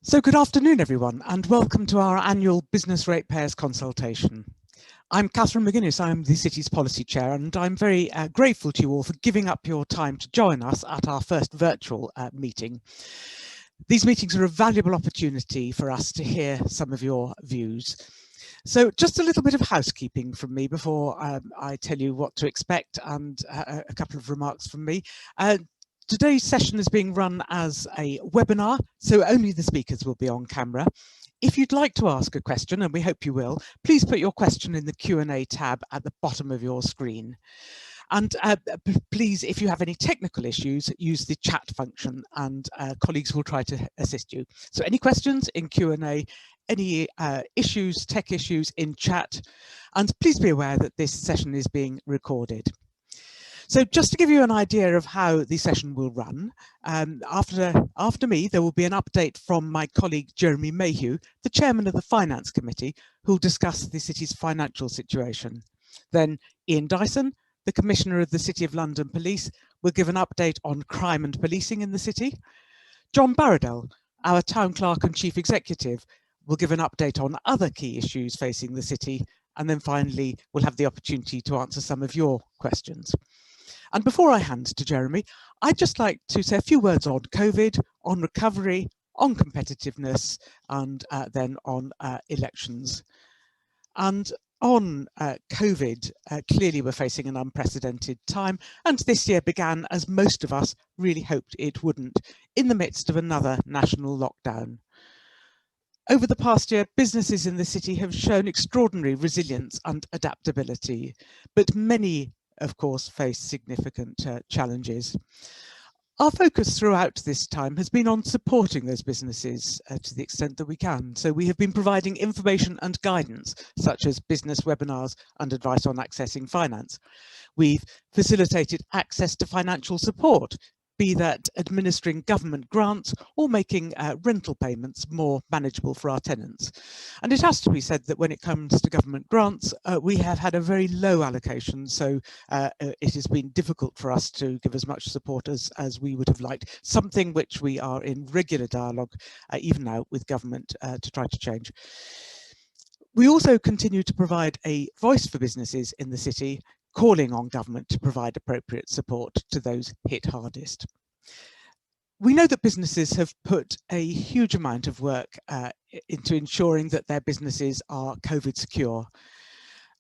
So good afternoon, everyone, and welcome to our annual Business Ratepayers Consultation. I'm Catherine McGuinness, I'm the City's Policy Chair, and I'm very grateful to you all for giving up your time to join us at our first virtual meeting. These meetings are a valuable opportunity for us to hear some of your views. So just a little bit of housekeeping from me before I tell you what to expect, and a couple of remarks from me. Today's session is being run as a webinar, so only the speakers will be on camera. If you'd like to ask a question, and we hope you will, please put your question in the Q&A tab at the bottom of your screen. And please, if you have any technical issues, use the chat function and colleagues will try to assist you. So any questions in Q&A, any issues, tech issues in chat, and please be aware that this session is being recorded. So just to give you an idea of how the session will run, after me, there will be an update from my colleague Jeremy Mayhew, the chairman of the Finance Committee, who will discuss the city's financial situation. Then Ian Dyson, the Commissioner of the City of London Police, will give an update on crime and policing in the city. John Barradell, our Town Clerk and Chief Executive, will give an update on other key issues facing the city. And then finally, we'll have the opportunity to answer some of your questions. And before I hand to Jeremy, I'd just like to say a few words on COVID, on recovery, on competitiveness, and then on elections. And on COVID, clearly we're facing an unprecedented time, and this year began, as most of us really hoped it wouldn't, in the midst of another national lockdown. Over the past year, businesses in the city have shown extraordinary resilience and adaptability, but many of course, face significant challenges. Our focus throughout this time has been on supporting those businesses to the extent that we can. So we have been providing information and guidance, such as business webinars and advice on accessing finance. We've facilitated access to financial support, be that administering government grants or making rental payments more manageable for our tenants. And it has to be said that when it comes to government grants, we have had a very low allocation, so it has been difficult for us to give as much support as we would have liked, something which we are in regular dialogue, even now, with government to try to change. We also continue to provide a voice for businesses in the city, calling on government to provide appropriate support to those hit hardest. We know that businesses have put a huge amount of work into ensuring that their businesses are COVID secure.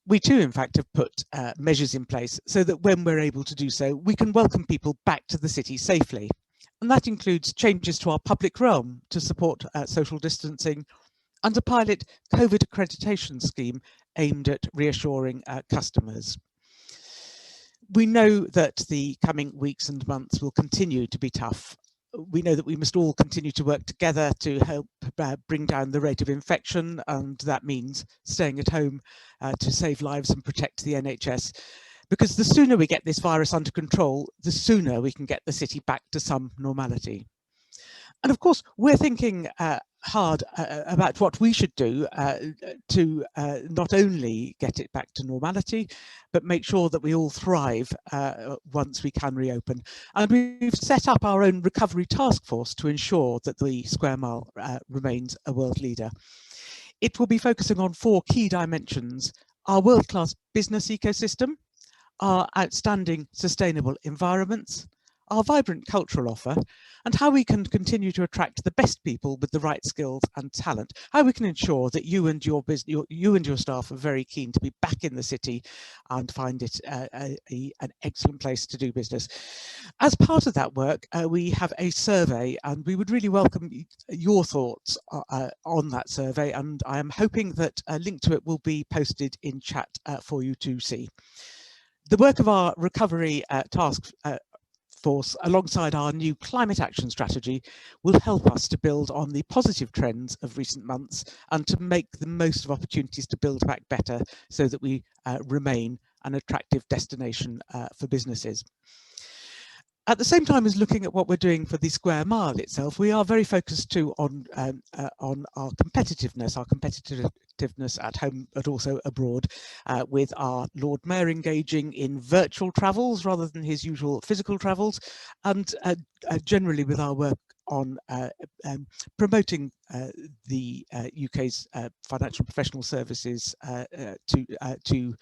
We too, in fact, have put measures in place so that when we're able to do so, we can welcome people back to the city safely. And that includes changes to our public realm to support social distancing and a pilot COVID accreditation scheme aimed at reassuring customers. We know that the coming weeks and months will continue to be tough. We know that we must all continue to work together to help bring down the rate of infection, and that means staying at home to save lives and protect the NHS. Because the sooner we get this virus under control, the sooner we can get the city back to some normality. And of course, we're thinking hard about what we should do to not only get it back to normality, but make sure that we all thrive once we can reopen. And we've set up our own recovery task force to ensure that the Square Mile remains a world leader. It will be focusing on 4 key dimensions: our world-class business ecosystem, our outstanding sustainable environments, our vibrant cultural offer, and how we can continue to attract the best people with the right skills and talent, how we can ensure that you and your staff are very keen to be back in the city and find it an excellent place to do business. As part of that work, we have a survey, and we would really welcome your thoughts on that survey, and I am hoping that a link to it will be posted in chat for you to see. The work of our recovery task force, alongside our new climate action strategy, will help us to build on the positive trends of recent months and to make the most of opportunities to build back better so that we remain an attractive destination for businesses. At the same time as looking at what we're doing for the Square Mile itself, we are very focused too on our competitiveness at home, but also abroad, with our Lord Mayor engaging in virtual travels rather than his usual physical travels, and generally with our work on promoting the UK's financial professional services to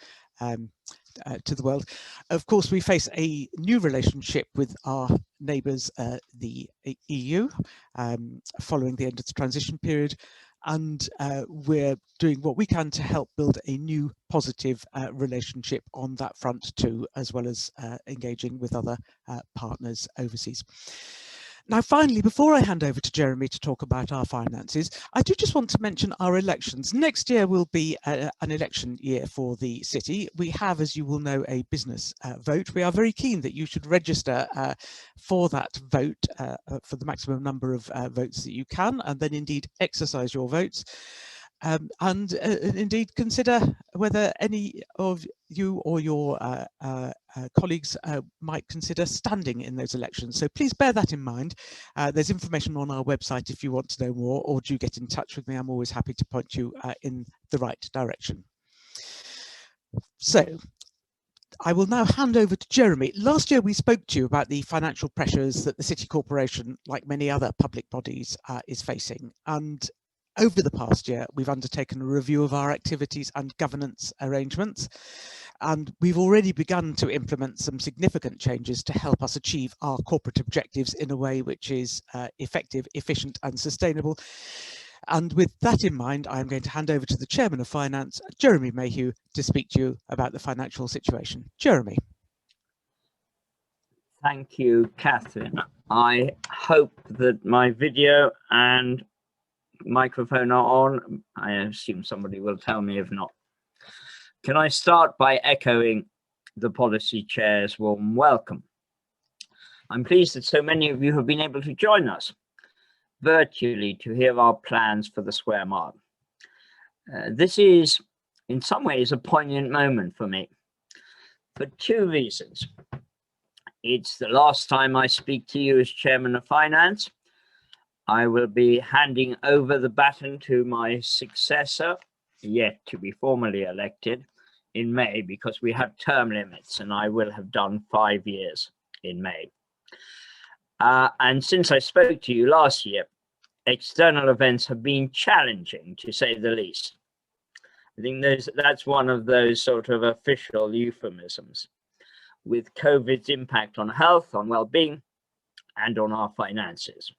the world. Of course, we face a new relationship with our neighbours, the EU, following the end of the transition period, and we're doing what we can to help build a new positive relationship on that front too, as well as engaging with other partners overseas. Now, finally, before I hand over to Jeremy to talk about our finances, I do just want to mention our elections. Next year will be an election year for the city. We have, as you will know, a business vote. We are very keen that you should register for that vote for the maximum number of votes that you can, and then indeed exercise your votes. And indeed consider whether any of you or your colleagues might consider standing in those elections. So please bear that in mind. There's information on our website if you want to know more, or do get in touch with me. I'm always happy to point you in the right direction. So I will now hand over to Jeremy. Last year we spoke to you about the financial pressures that the City Corporation, like many other public bodies, is facing. And over the past year, we've undertaken a review of our activities and governance arrangements, and we've already begun to implement some significant changes to help us achieve our corporate objectives in a way which is effective, efficient and sustainable. And with that in mind, I'm going to hand over to the Chairman of Finance, Jeremy Mayhew, to speak to you about the financial situation. Jeremy. Thank you, Catherine. I hope that my video and microphone are on. I assume somebody will tell me if not. Can I start by echoing the Policy Chair's warm welcome? I'm pleased that so many of you have been able to join us virtually to hear our plans for the Square Mile. This is in some ways a poignant moment for me for two reasons. It's the last time I speak to you as Chairman of Finance. I will be handing over the baton to my successor, yet to be formally elected, in May, because we have term limits and I will have done 5 years in May. And since I spoke to you last year, external events have been challenging, to say the least. I think that's one of those sort of official euphemisms, with COVID's impact on health, on well-being, and on our finances.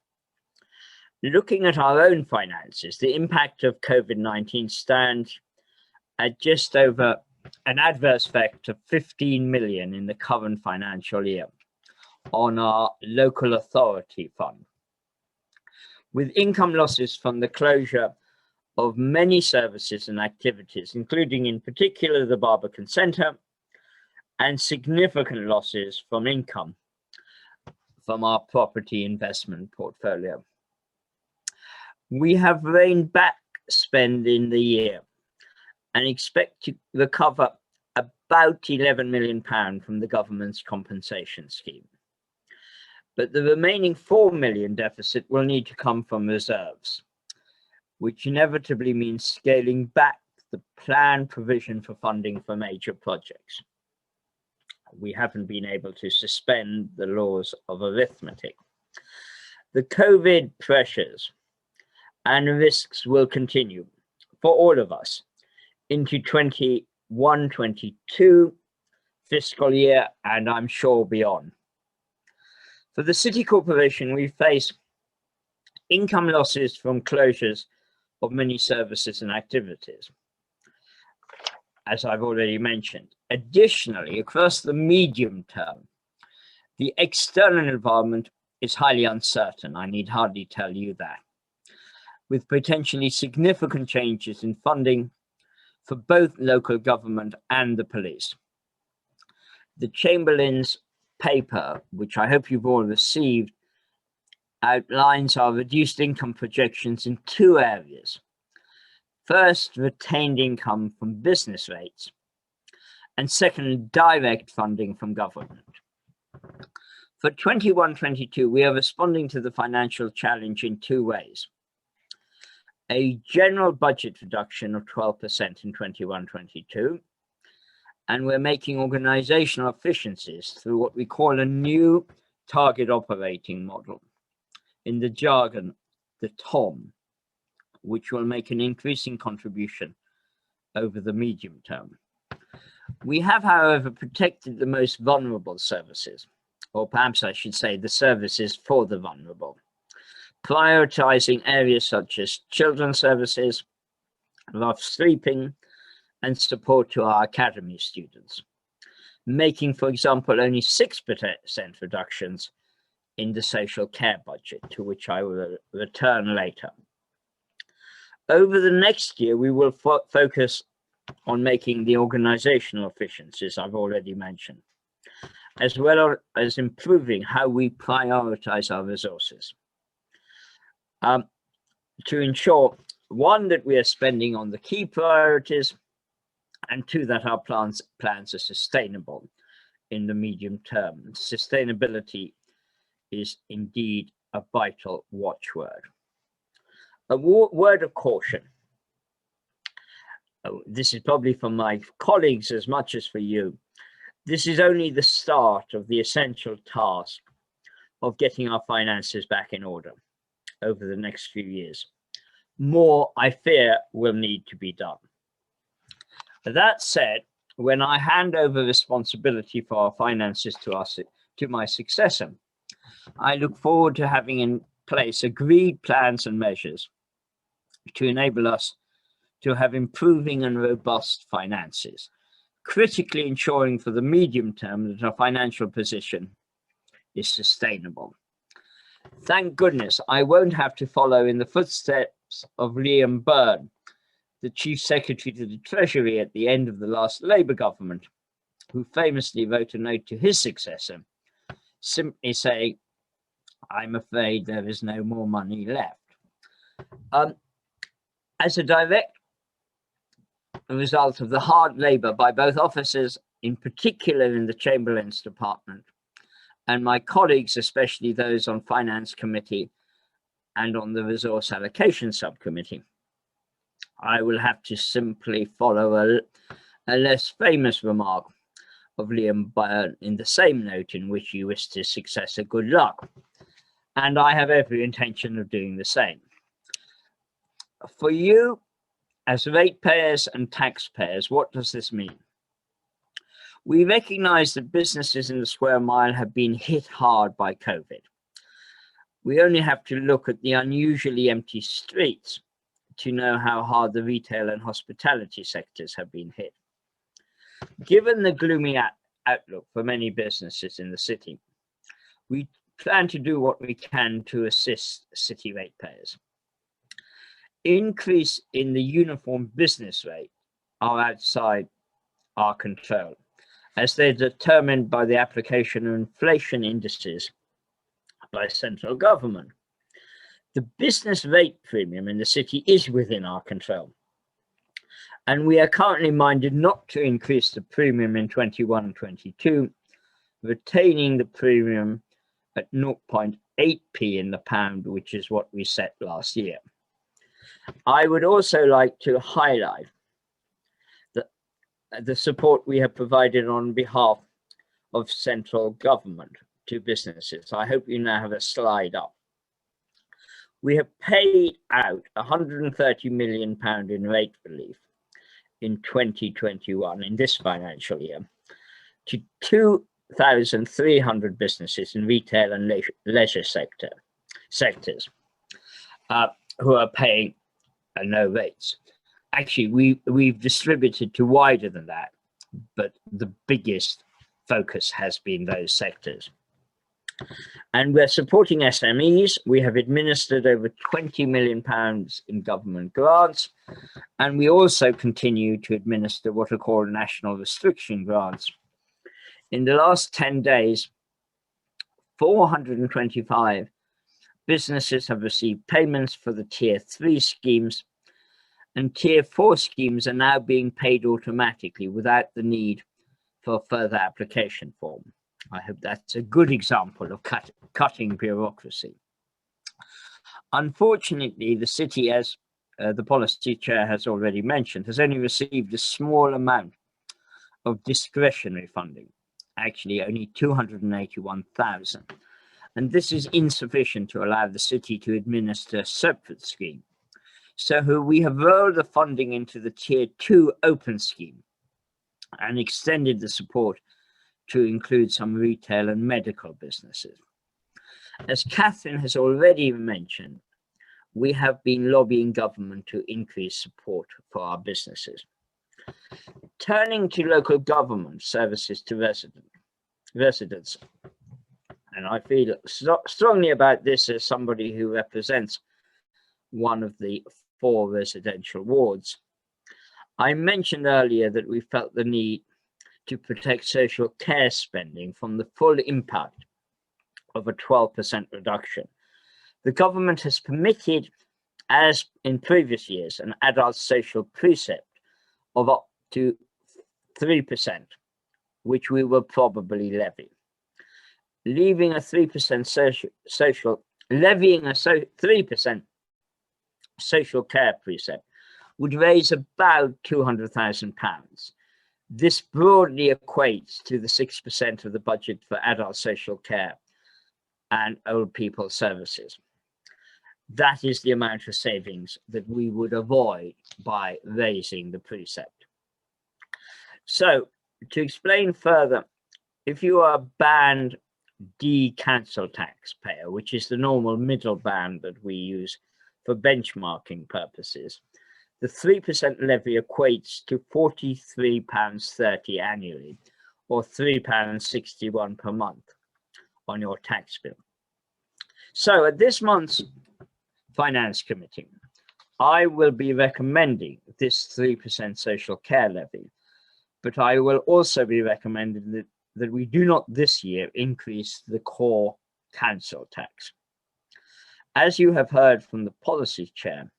Looking at our own finances, the impact of COVID-19 stands at just over an adverse effect of 15 million in the current financial year on our local authority fund, with income losses from the closure of many services and activities, including in particular the Barbican Centre, and significant losses from income from our property investment portfolio. We have reined back spend in the year and expect to recover about £11 million from the government's compensation scheme. But the remaining £4 million deficit will need to come from reserves, which inevitably means scaling back the planned provision for funding for major projects. We haven't been able to suspend the laws of arithmetic. The COVID pressures and risks will continue for all of us into 21-22 fiscal year, and I'm sure beyond. For the City Corporation, we face income losses from closures of many services and activities, as I've already mentioned. Additionally, across the medium term, the external environment is highly uncertain. I need hardly tell you that, with potentially significant changes in funding for both local government and the police. The Chamberlain's paper, which I hope you've all received, outlines our reduced income projections in two areas. First, retained income from business rates, and second, direct funding from government. For 21-22, we are responding to the financial challenge in two ways. A general budget reduction of 12% in 21-22, and we're making organizational efficiencies through what we call a new target operating model, in the jargon, the TOM, which will make an increasing contribution over the medium term. We have, however, protected the most vulnerable services, or perhaps I should say the services for the vulnerable, prioritizing areas such as children's services, rough sleeping, and support to our academy students, making, for example, only 6% reductions in the social care budget, to which I will return later. Over the next year, we will focus on making the organizational efficiencies I've already mentioned, as well as improving how we prioritize our resources, to ensure, one, that we are spending on the key priorities, and two, that our plans are sustainable in the medium term. Sustainability is indeed a vital watchword. A word of caution. This is probably for my colleagues as much as for you. This is only the start of the essential task of getting our finances back in order over the next few years. More, I fear, will need to be done. That said, when I hand over responsibility for our finances to my successor, I look forward to having in place agreed plans and measures to enable us to have improving and robust finances, critically ensuring for the medium term that our financial position is sustainable. Thank goodness I won't have to follow in the footsteps of Liam Byrne, the Chief Secretary to the Treasury at the end of the last Labour government, who famously wrote a note to his successor, simply saying, "I'm afraid there is no more money left." As a direct result of the hard labour by both officers, in particular in the Chamberlain's Department, and my colleagues, especially those on Finance Committee and on the Resource Allocation Subcommittee, I will have to simply follow a less famous remark of Liam Byrne in the same note in which he wished his successor good luck. And I have every intention of doing the same. For you, as ratepayers and taxpayers, what does this mean? We recognise that businesses in the square mile have been hit hard by COVID. We only have to look at the unusually empty streets to know how hard the retail and hospitality sectors have been hit. Given the gloomy outlook for many businesses in the city, we plan to do what we can to assist city ratepayers. Increase in the uniform business rate are outside our control, as they're determined by the application of inflation indices by central government. The business rate premium in the city is within our control, and we are currently minded not to increase the premium in 21-22, retaining the premium at 0.8p in the pound, which is what we set last year. I would also like to highlight the support we have provided on behalf of central government to businesses. I hope you now have a slide up. We have paid out £130 million in rate relief in 2021, in this financial year, to 2,300 businesses in retail and leisure sectors who are paying no rates. Actually, we've distributed to wider than that, but the biggest focus has been those sectors. And we're supporting SMEs. We have administered over £20 million in government grants, and we also continue to administer what are called national restriction grants. In the last 10 days, 425 businesses have received payments for the Tier 3 schemes, and Tier 4 schemes are now being paid automatically without the need for a further application form. I hope that's a good example of cutting bureaucracy. Unfortunately, the city, as the policy chair has already mentioned, has only received a small amount of discretionary funding, actually only 281,000. and this is insufficient to allow the city to administer a separate scheme. So we have rolled the funding into the Tier 2 open scheme and extended the support to include some retail and medical businesses. As Catherine has already mentioned, we have been lobbying government to increase support for our businesses. Turning to local government services to residents, and I feel strongly about this as somebody who represents one of the 4 residential wards. I mentioned earlier that we felt the need to protect social care spending from the full impact of a 12% reduction. The government has permitted, as in previous years, an adult social precept of up to 3%, which we will probably levy. Levying a 3% social care precept would raise about £200,000. This broadly equates to the 6% of the budget for adult social care and old people services. That is the amount of savings that we would avoid by raising the precept. So, to explain further, if you are a band D council taxpayer, which is the normal middle band that we use for benchmarking purposes, the 3% levy equates to £43.30 annually, or £3.61 per month on your tax bill. So at this month's Finance Committee, I will be recommending this 3% social care levy, but I will also be recommending that we do not this year increase the core council tax. As you have heard from the policy chair,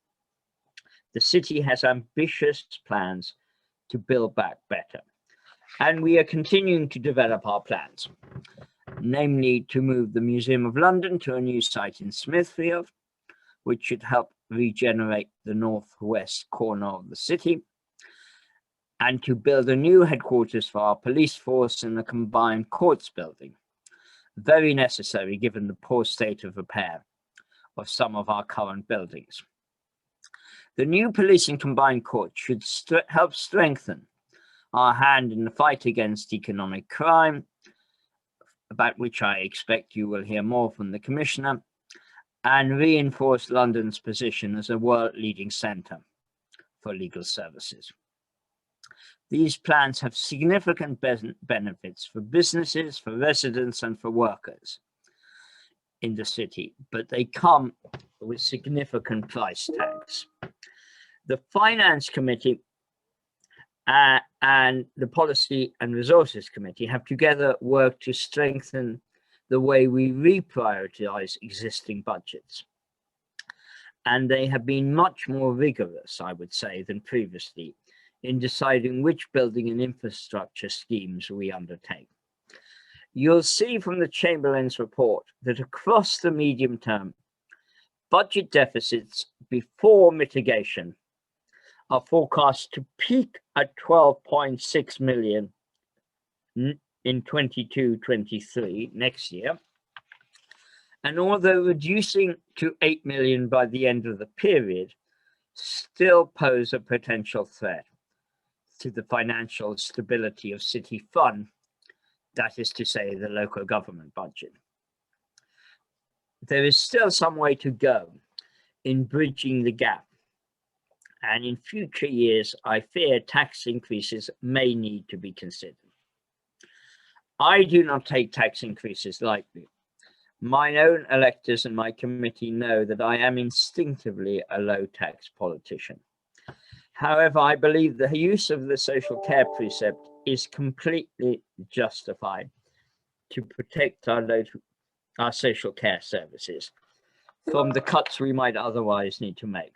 the city has ambitious plans to build back better, and we are continuing to develop our plans, namely to move the Museum of London to a new site in Smithfield, which should help regenerate the northwest corner of the city, and to build a new headquarters for our police force in the combined courts building, very necessary given the poor state of repair of some of our current buildings. The new police and combined court should help strengthen our hand in the fight against economic crime, about which I expect you will hear more from the Commissioner, and reinforce London's position as a world-leading centre for legal services. These plans have significant benefits for businesses, for residents, and for workers in the city, but they come with significant price tags. The Finance Committee and the Policy and Resources Committee have together worked to strengthen the way we reprioritise existing budgets. And they have been much more rigorous, I would say, than previously in deciding which building and infrastructure schemes we undertake. You'll see from the Chamberlain's report that across the medium term, budget deficits before mitigation are forecast to peak at 12.6 million in 22-23 next year, and although reducing to 8 million by the end of the period, still pose a potential threat to the financial stability of City Fund, that is to say, the local government budget. There is still some way to go in bridging the gap, and in future years, I fear tax increases may need to be considered. I do not take tax increases lightly. My own electors and my committee know that I am instinctively a low-tax politician. However, I believe the use of the social care precept is completely justified to protect our social care services from the cuts we might otherwise need to make.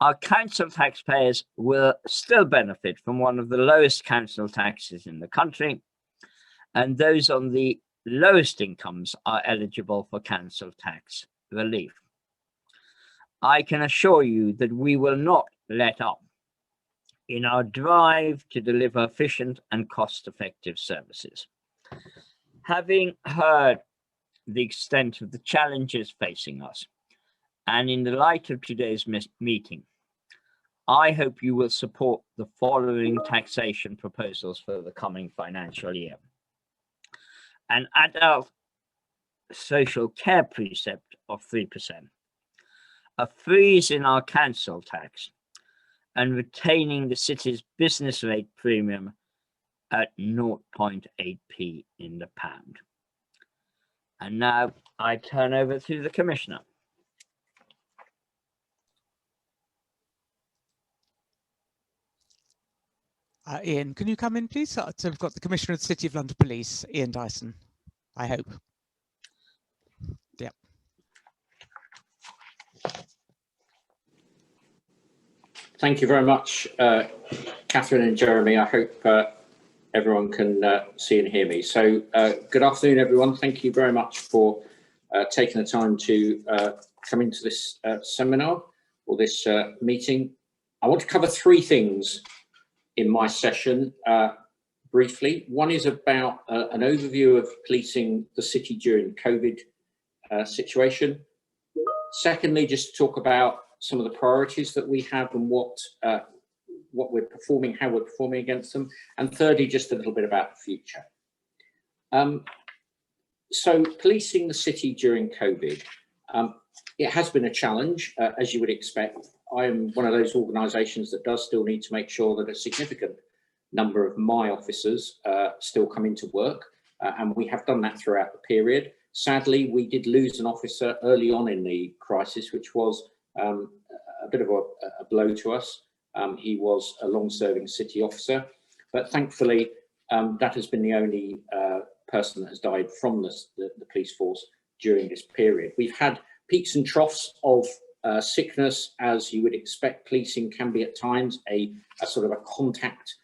Our council taxpayers will still benefit from one of the lowest council taxes in the country, and those on the lowest incomes are eligible for council tax relief. I can assure you that we will not let up in our drive to deliver efficient and cost-effective services. Having heard the extent of the challenges facing us. And in the light of today's meeting, I hope you will support the following taxation proposals for the coming financial year. An adult social care precept of 3%, a freeze in our council tax, and retaining the city's business rate premium at 0.8p in the pound. And now I turn over to the Commissioner. Ian, can you come in, please? So we've got the Commissioner of the City of London Police, Ian Dyson, I hope. Yeah. Thank you very much, Catherine and Jeremy. I hope everyone can see and hear me. So good afternoon, everyone. Thank you very much for taking the time to come into this seminar or this meeting. I want to cover three things in my session briefly. One is about an overview of policing the city during the COVID situation. Secondly, just to talk about some of the priorities that we have and what we're performing, how we're performing against them. And thirdly, just a little bit about the future. So policing the city during COVID, it has been a challenge, as you would expect. I'm one of those organisations that does still need to make sure that a significant number of my officers still come into work, and we have done that throughout the period. Sadly, we did lose an officer early on in the crisis, which was a bit of a blow to us. He was a long-serving city officer, but thankfully that has been the only person that has died from the police force during this period. We've had peaks and troughs of sickness, as you would expect. Policing can be at times a sort of a contact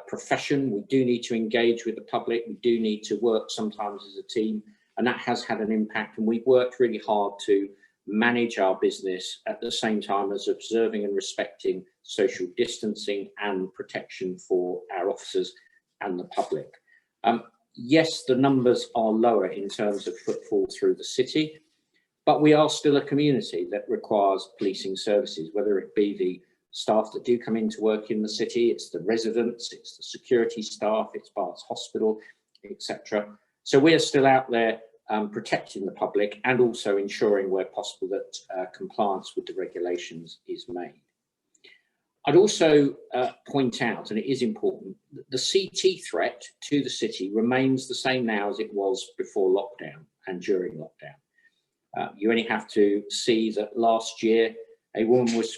profession. We do need to engage with the public. We do need to work sometimes as a team, and that has had an impact. And we've worked really hard to manage our business at the same time as observing and respecting social distancing and protection for our officers and the public. Yes, the numbers are lower in terms of footfall through the city, but we are still a community that requires policing services, whether it be the staff that do come into work in the city, it's the residents, it's the security staff, it's Barts Hospital, etc. So we are still out there protecting the public and also ensuring where possible that compliance with the regulations is made. I'd also point out, and it is important, that the CT threat to the city remains the same now as it was before lockdown and during lockdown. You only have to see that last year a woman was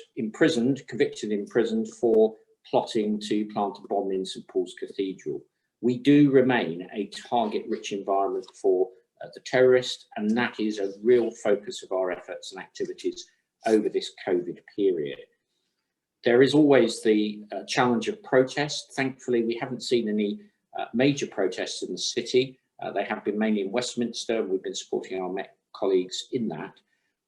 convicted in prison for plotting to plant a bomb in St Paul's Cathedral. We do remain a target-rich environment for the terrorist, and that is a real focus of our efforts and activities over this COVID period. There is always the challenge of protest. Thankfully, we haven't seen any major protests in the city. They have been mainly in Westminster. We've been supporting our Met colleagues in that.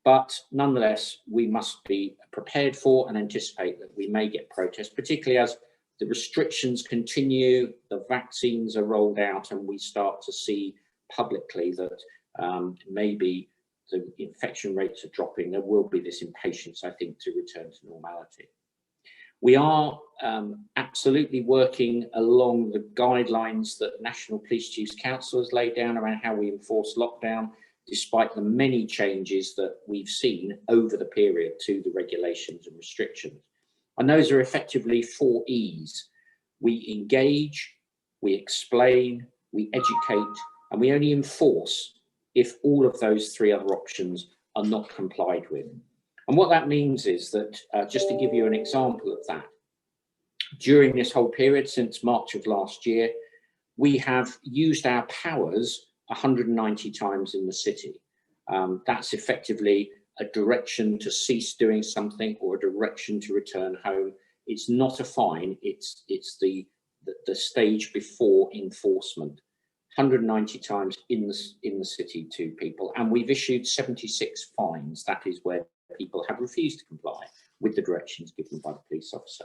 But nonetheless, we must be prepared for and anticipate that we may get protests, particularly as the restrictions continue, the vaccines are rolled out, and we start to see publicly that maybe the infection rates are dropping. There will be this impatience, I think, to return to normality. We are absolutely working along the guidelines that National Police Chiefs Council has laid down around how we enforce lockdown, despite the many changes that we've seen over the period to the regulations and restrictions. And those are effectively 4 E's. We engage, we explain, we educate, and we only enforce if all of those 3 other options are not complied with. And what that means is that, just to give you an example of that, during this whole period since March of last year, we have used our powers 190 times in the city. That's effectively a direction to cease doing something or a direction to return home. It's not a fine, it's the stage before enforcement. 190 times in the city to people, and we've issued 76 fines. That is where people have refused to comply with the directions given by the police officer.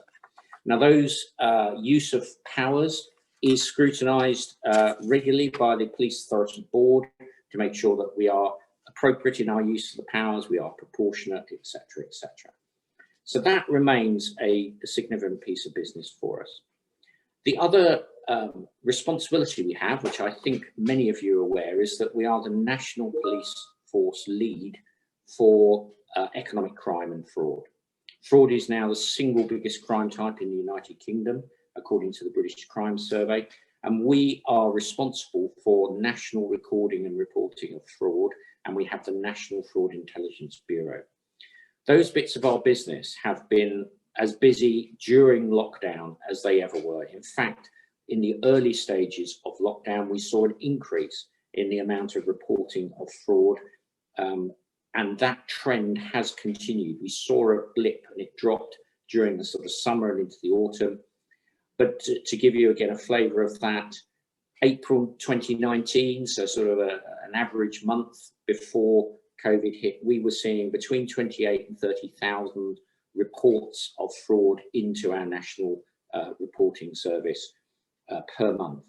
Now, those use of powers is scrutinised regularly by the Police Authority Board. to make sure that we are appropriate in our use of the powers, we are proportionate, etc., etc. So that remains a significant piece of business for us. The other responsibility we have, which I think many of you are aware, is that we are the National Police Force lead for economic crime and fraud. Fraud is now the single biggest crime type in the United Kingdom, according to the British Crime Survey, and we are responsible for national recording and reporting of fraud, and we have the National Fraud Intelligence Bureau. Those bits of our business have been as busy during lockdown as they ever were. In fact, in the early stages of lockdown, we saw an increase in the amount of reporting of fraud, and that trend has continued. We saw a blip and it dropped during the sort of summer and into the autumn. But to give you again a flavour of that, April 2019, so sort of an average month before COVID hit, we were seeing between 28 and 30,000 reports of fraud into our national reporting service per month.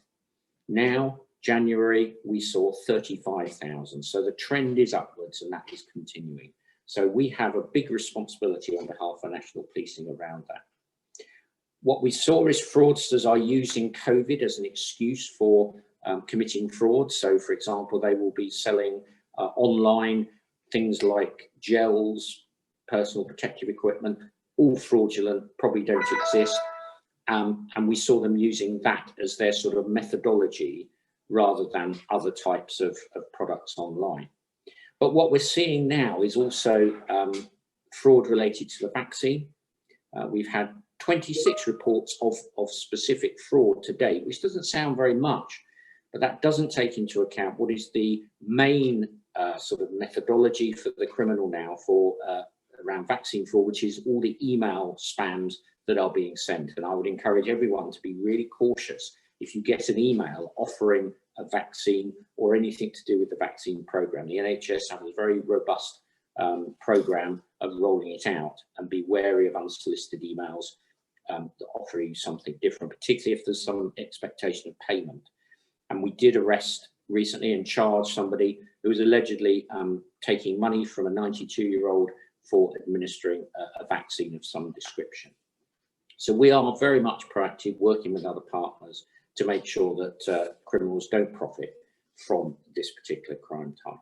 Now, January, we saw 35,000. So the trend is upwards and that is continuing. So we have a big responsibility on behalf of national policing around that. What we saw is fraudsters are using COVID as an excuse for committing fraud. So, for example, they will be selling online things like gels, personal protective equipment, all fraudulent, probably don't exist. And we saw them using that as their sort of methodology rather than other types of products online. But what we're seeing now is also fraud related to the vaccine. We've had 26 reports of specific fraud to date, which doesn't sound very much, but that doesn't take into account what is the main sort of methodology for the criminal now for around vaccine fraud, which is all the email spams that are being sent. And I would encourage everyone to be really cautious if you get an email offering a vaccine or anything to do with the vaccine program. The NHS has a very robust program of rolling it out, and be wary of unsolicited emails that offer you something different, particularly if there's some expectation of payment. And we did arrest recently and charge somebody who was allegedly taking money from a 92-year-old for administering a vaccine of some description. So we are very much proactive, working with other partners to make sure that criminals don't profit from this particular crime type.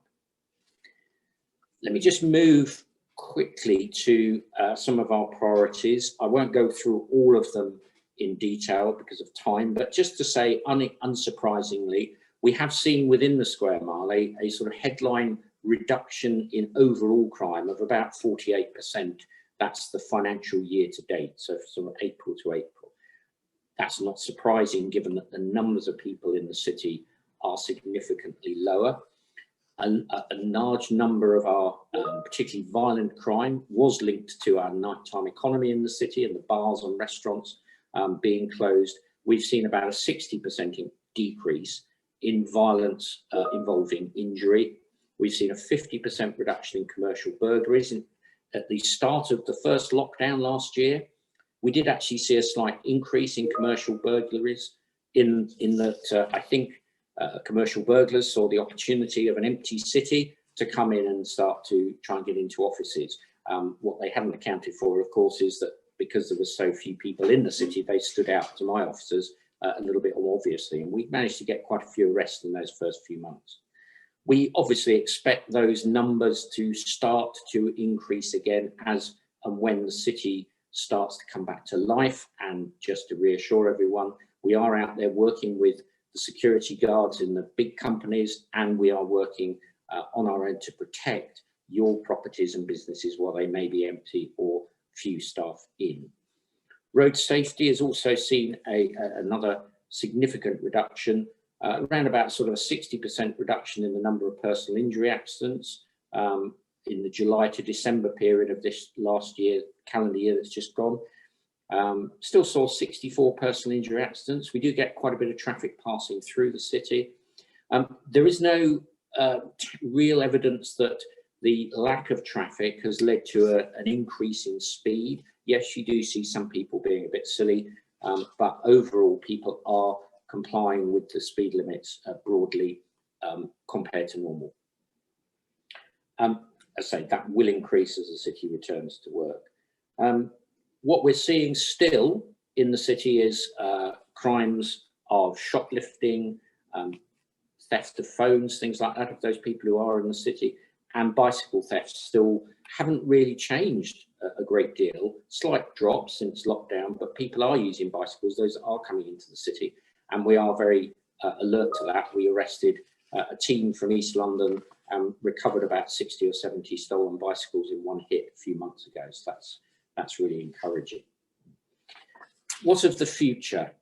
Let me just move quickly to some of our priorities. I won't go through all of them in detail because of time, but just to say, unsurprisingly, we have seen within the square mile a sort of headline reduction in overall crime of about 48%. That's the financial year to date, so sort of April to April. That's not surprising given that the numbers of people in the city are significantly lower. A large number of our particularly violent crime was linked to our nighttime economy in the city and the bars and restaurants being closed. We've seen about a 60% decrease in violence involving injury. We've seen a 50% reduction in commercial burglaries. At the start of the first lockdown last year, we did actually see a slight increase in commercial burglaries in that I think commercial burglars saw the opportunity of an empty city to come in and start to try and get into offices. What they hadn't accounted for, of course, is that because there were so few people in the city, they stood out to my officers a little bit more obviously, and we managed to get quite a few arrests in those first few months. We obviously expect those numbers to start to increase again as and when the city starts to come back to life. And just to reassure everyone, we are out there working with the security guards in the big companies, and we are working on our own to protect your properties and businesses while they may be empty or few staff in. Road safety has also seen another significant reduction, around about sort of a 60% reduction in the number of personal injury accidents in the July to December period of this last year, calendar year that's just gone. Still saw 64 personal injury accidents. We do get quite a bit of traffic passing through the city. There is no real evidence that the lack of traffic has led to an increase in speed. Yes, you do see some people being a bit silly, but overall people are complying with the speed limits broadly compared to normal. As I say, that will increase as the city returns to work. What we're seeing still in the city is crimes of shoplifting, theft of phones, things like that, of those people who are in the city, and bicycle thefts still haven't really changed a great deal. Slight drops since lockdown, but people are using bicycles. Those are coming into the city, and we are very alert to that. We arrested a team from East London and recovered about 60 or 70 stolen bicycles in one hit a few months ago. So that's really encouraging. What of the future?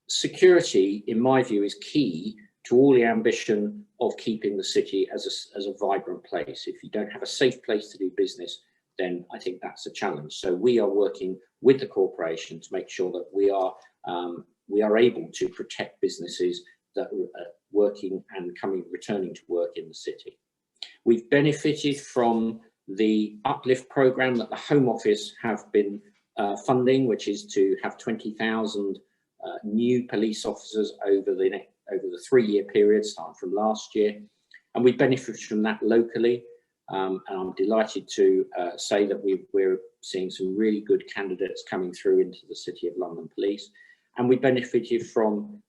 Security, in my view, is key to all the ambition of keeping the city as a vibrant place. If you don't have a safe place to do business, then I think that's a challenge. So we are working with the corporation to make sure that we are able to protect businesses that are working and returning to work in the city. We've benefited from the uplift program that the Home Office have been funding, which is to have 20,000 new police officers over the 3-year period, starting from last year, and we benefited from that locally. And I'm delighted to say that we're seeing some really good candidates coming through into the City of London Police, and we benefited from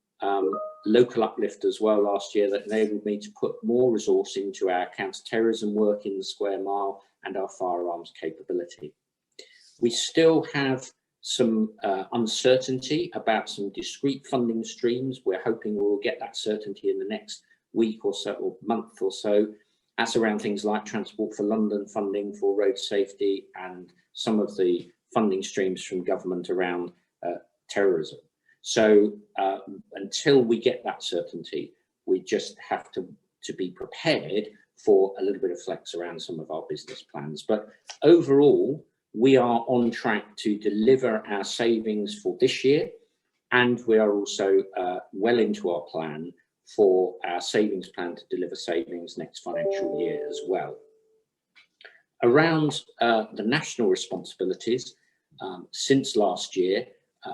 local uplift as well last year that enabled me to put more resource into our counter-terrorism work in the square mile and our firearms capability. We still have some uncertainty about some discrete funding streams. We're hoping we'll get that certainty in the next week or so, or month or so. That's around things like Transport for London funding for road safety and some of the funding streams from government around terrorism. So until we get that certainty, we just have to be prepared for a little bit of flex around some of our business plans. But overall, we are on track to deliver our savings for this year, and we are also well into our plan for our savings plan to deliver savings next financial year as well. Around the national responsibilities, since last year,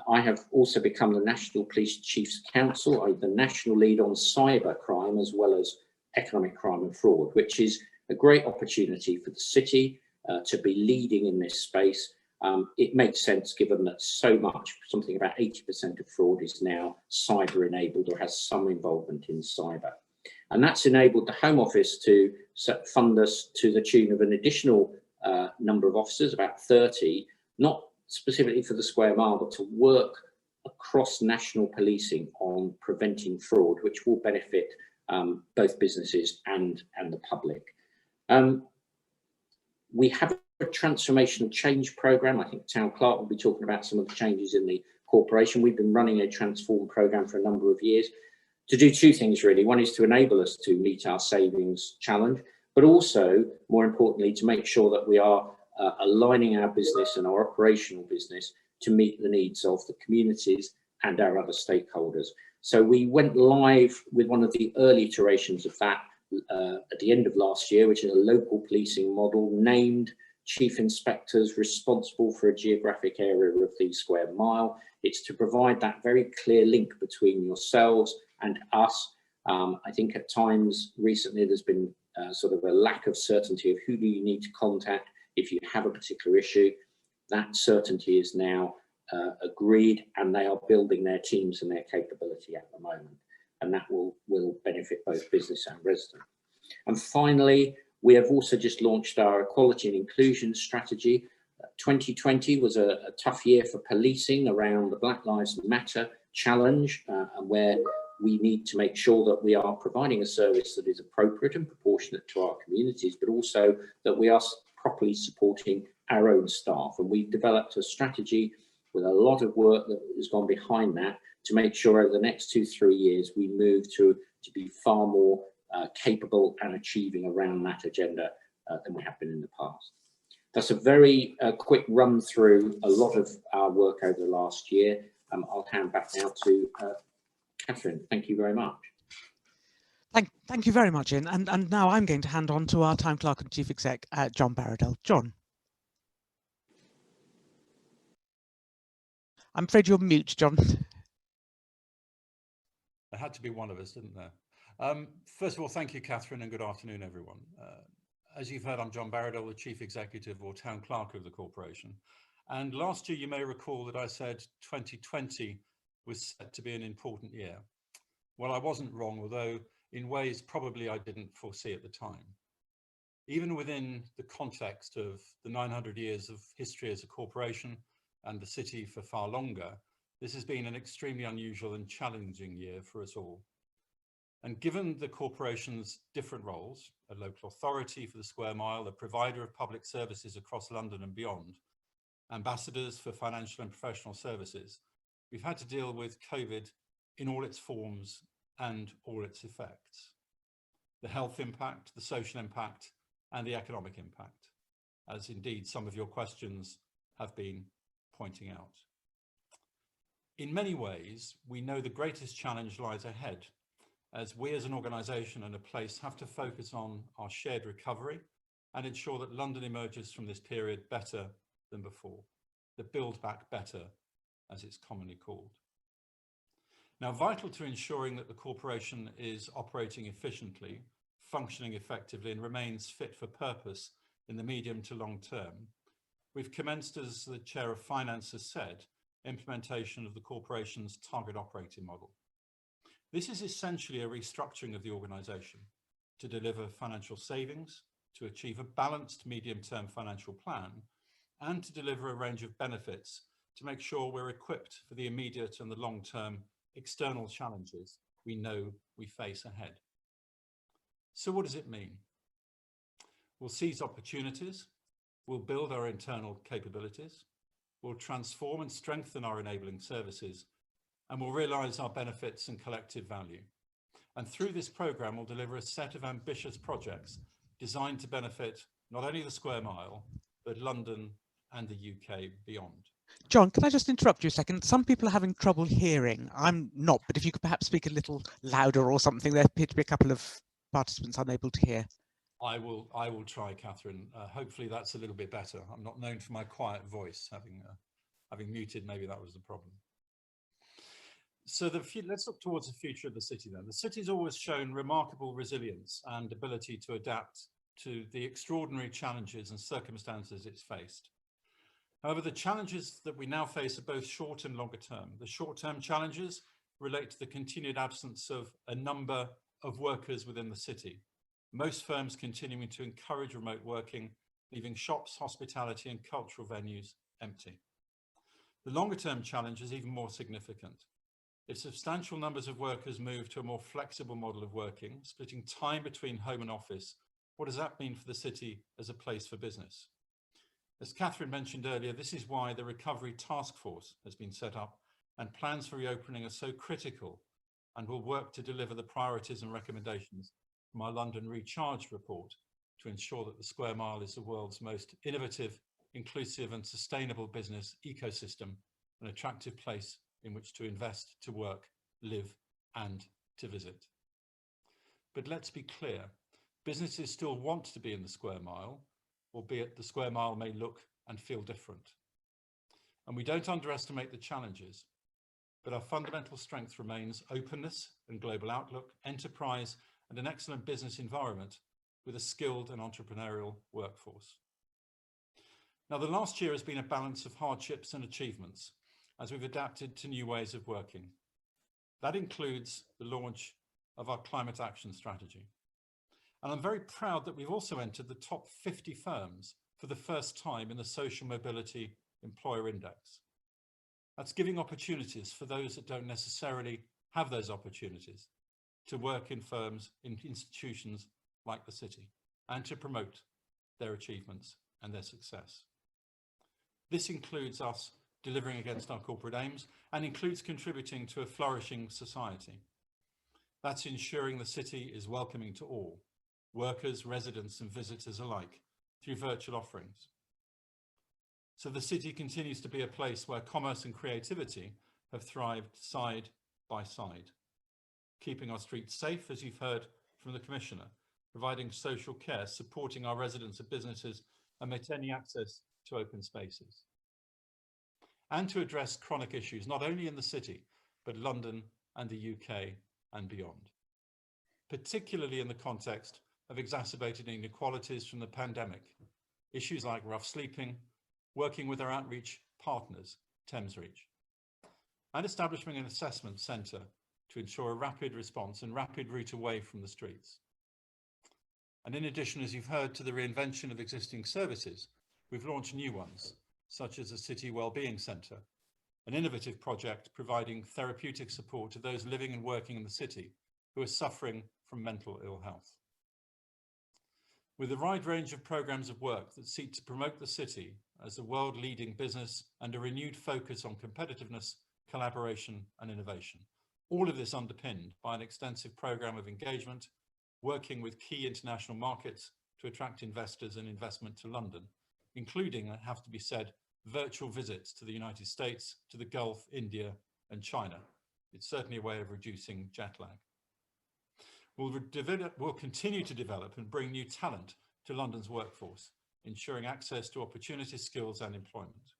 I have also become the National Police Chiefs Council. I'm the national lead on cyber crime as well as economic crime and fraud, which is a great opportunity for the city to be leading in this space. It makes sense given that so much, something about 80% of fraud is now cyber enabled or has some involvement in cyber. And that's enabled the Home Office to fund us to the tune of an additional number of officers, about 30, not specifically for the square mile, but to work across national policing on preventing fraud, which will benefit both businesses and the public. We have a transformational change program. I think Town Clerk will be talking about some of the changes in the corporation. We've been running a transform program for a number of years to do two things really. One is to enable us to meet our savings challenge, but also, more importantly, to make sure that we are aligning our business and our operational business to meet the needs of the communities and our other stakeholders. So we went live with one of the early iterations of that at the end of last year, which is a local policing model, named chief inspectors responsible for a geographic area of the square mile. It's to provide that very clear link between yourselves and us. I think at times recently there's been sort of a lack of certainty of who do you need to contact if you have a particular issue. That certainty is now agreed, and they are building their teams and their capability at the moment, and that will benefit both business and resident. And finally, we have also just launched our equality and inclusion strategy. 2020 was a tough year for policing around the Black Lives Matter challenge, and where we need to make sure that we are providing a service that is appropriate and proportionate to our communities, but also that we are properly supporting our own staff. And we've developed a strategy with a lot of work that has gone behind that to make sure over the next 2-3 years we move to be far more capable and achieving around that agenda than we have been in the past. That's a very quick run through a lot of our work over the last year. I'll hand back now to Catherine. Thank you very much. Thank you very much, Ian. And now I'm going to hand on to our Town Clerk and Chief Exec, John Barradell. John. I'm afraid you're mute, John. There had to be one of us, didn't there? First of all, thank you, Catherine, and good afternoon, everyone. As you've heard, I'm John Barradell, the Chief Executive or Town Clerk of the Corporation. And last year, you may recall that I said 2020 was set to be an important year. Well, I wasn't wrong, although in ways probably I didn't foresee at the time. Even within the context of the 900 years of history as a corporation and the city for far longer, this has been an extremely unusual and challenging year for us all. And given the corporation's different roles, a local authority for the square mile, a provider of public services across London and beyond, ambassadors for financial and professional services, we've had to deal with COVID in all its forms and all its effects. The health impact, the social impact, and the economic impact, as indeed some of your questions have been pointing out. In many ways, we know the greatest challenge lies ahead, as we as an organisation and a place have to focus on our shared recovery and ensure that London emerges from this period better than before, the build back better, as it's commonly called. Now, vital to ensuring that the corporation is operating efficiently, functioning effectively and remains fit for purpose in the medium to long term, we've commenced, as the Chair of Finance has said, implementation of the corporation's target operating model. This is essentially a restructuring of the organisation to deliver financial savings, to achieve a balanced medium-term financial plan, and to deliver a range of benefits to make sure we're equipped for the immediate and the long-term external challenges we know we face ahead. So what does it mean? We'll seize opportunities, we'll build our internal capabilities, we'll transform and strengthen our enabling services, and we'll realise our benefits and collective value. And through this programme, we'll deliver a set of ambitious projects designed to benefit not only the square mile, but London and the UK beyond. John, can I just interrupt you a second? Some people are having trouble hearing. I'm not, but if you could perhaps speak a little louder or something. There appear to be a couple of participants unable to hear. I will try, Catherine. Hopefully that's a little bit better. I'm not known for my quiet voice. Having muted, maybe that was the problem. So let's look towards the future of the city then. The city's always shown remarkable resilience and ability to adapt to the extraordinary challenges and circumstances it's faced. However, the challenges that we now face are both short and longer term. The short-term challenges relate to the continued absence of a number of workers within the city. Most firms continuing to encourage remote working, leaving shops, hospitality and cultural venues empty. The longer-term challenge is even more significant. If substantial numbers of workers move to a more flexible model of working, splitting time between home and office, what does that mean for the city as a place for business? As Catherine mentioned earlier, this is why the Recovery Task Force has been set up and plans for reopening are so critical, and will work to deliver the priorities and recommendations from our London Recharged report to ensure that the Square Mile is the world's most innovative, inclusive and sustainable business ecosystem, an attractive place in which to invest, to work, live and to visit. But let's be clear, businesses still want to be in the Square Mile, albeit the Square Mile may look and feel different. And we don't underestimate the challenges, but our fundamental strength remains openness and global outlook, enterprise and an excellent business environment with a skilled and entrepreneurial workforce. Now, the last year has been a balance of hardships and achievements as we've adapted to new ways of working. That includes the launch of our climate action strategy. And I'm very proud that we've also entered the top 50 firms for the first time in the Social Mobility Employer Index. That's giving opportunities for those that don't necessarily have those opportunities to work in firms, in institutions like the city, and to promote their achievements and their success. This includes us delivering against our corporate aims and includes contributing to a flourishing society. That's ensuring the city is welcoming to all, workers, residents and visitors alike, through virtual offerings. So the city continues to be a place where commerce and creativity have thrived side by side, keeping our streets safe, as you've heard from the Commissioner, providing social care, supporting our residents and businesses and maintaining access to open spaces. And to address chronic issues, not only in the city, but London and the UK and beyond. particularly in the context of exacerbated inequalities from the pandemic. Issues like rough sleeping, working with our outreach partners, Thamesreach, and establishing an assessment centre to ensure a rapid response and rapid route away from the streets. And in addition, as you've heard, to the reinvention of existing services, we've launched new ones, such as a City Wellbeing Centre, an innovative project providing therapeutic support to those living and working in the city who are suffering from mental ill health. With a wide range of programmes of work that seek to promote the city as a world-leading business and a renewed focus on competitiveness, collaboration and innovation. All of this underpinned by an extensive programme of engagement, working with key international markets to attract investors and investment to London, including, it have to be said, virtual visits to the United States, to the Gulf, India and China. It's certainly a way of reducing jet lag. We'll continue to develop and bring new talent to London's workforce, ensuring access to opportunities, skills and employment.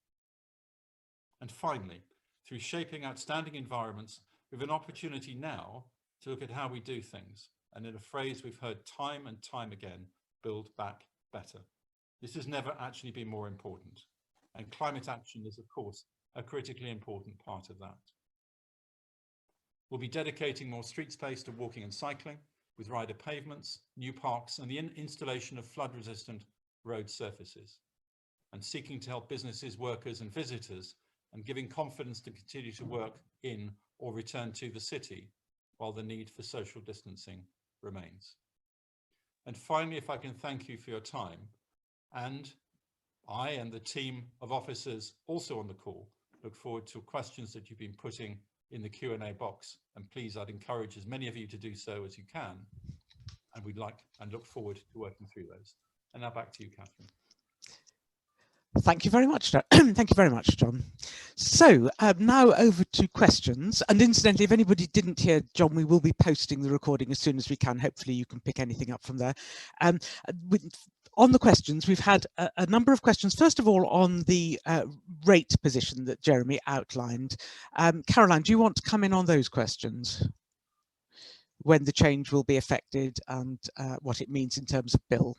And finally, through shaping outstanding environments, we have an opportunity now to look at how we do things, and in a phrase we've heard time and time again, build back better. This has never actually been more important, and climate action is, of course, a critically important part of that. We'll be dedicating more street space to walking and cycling, with rider pavements, new parks, and the installation of flood-resistant road surfaces, and seeking to help businesses, workers and visitors, and giving confidence to continue to work in or return to the city while the need for social distancing remains. And finally, if I can thank you for your time, and I and the team of officers also on the call look forward to questions that you've been putting in the Q&A box, and please, I'd encourage as many of you to do so as you can, and we'd like and look forward to working through those. And now back to you, Catherine. Thank you very much, John. Thank you very much, John. So now over to questions. And incidentally, if anybody didn't hear John, we will be posting the recording as soon as we can. Hopefully you can pick anything up from there. On the questions, we've had a number of questions. First of all, on the rate position that Jeremy outlined. Caroline, do you want to come in on those questions? When the change will be affected and what it means in terms of bill?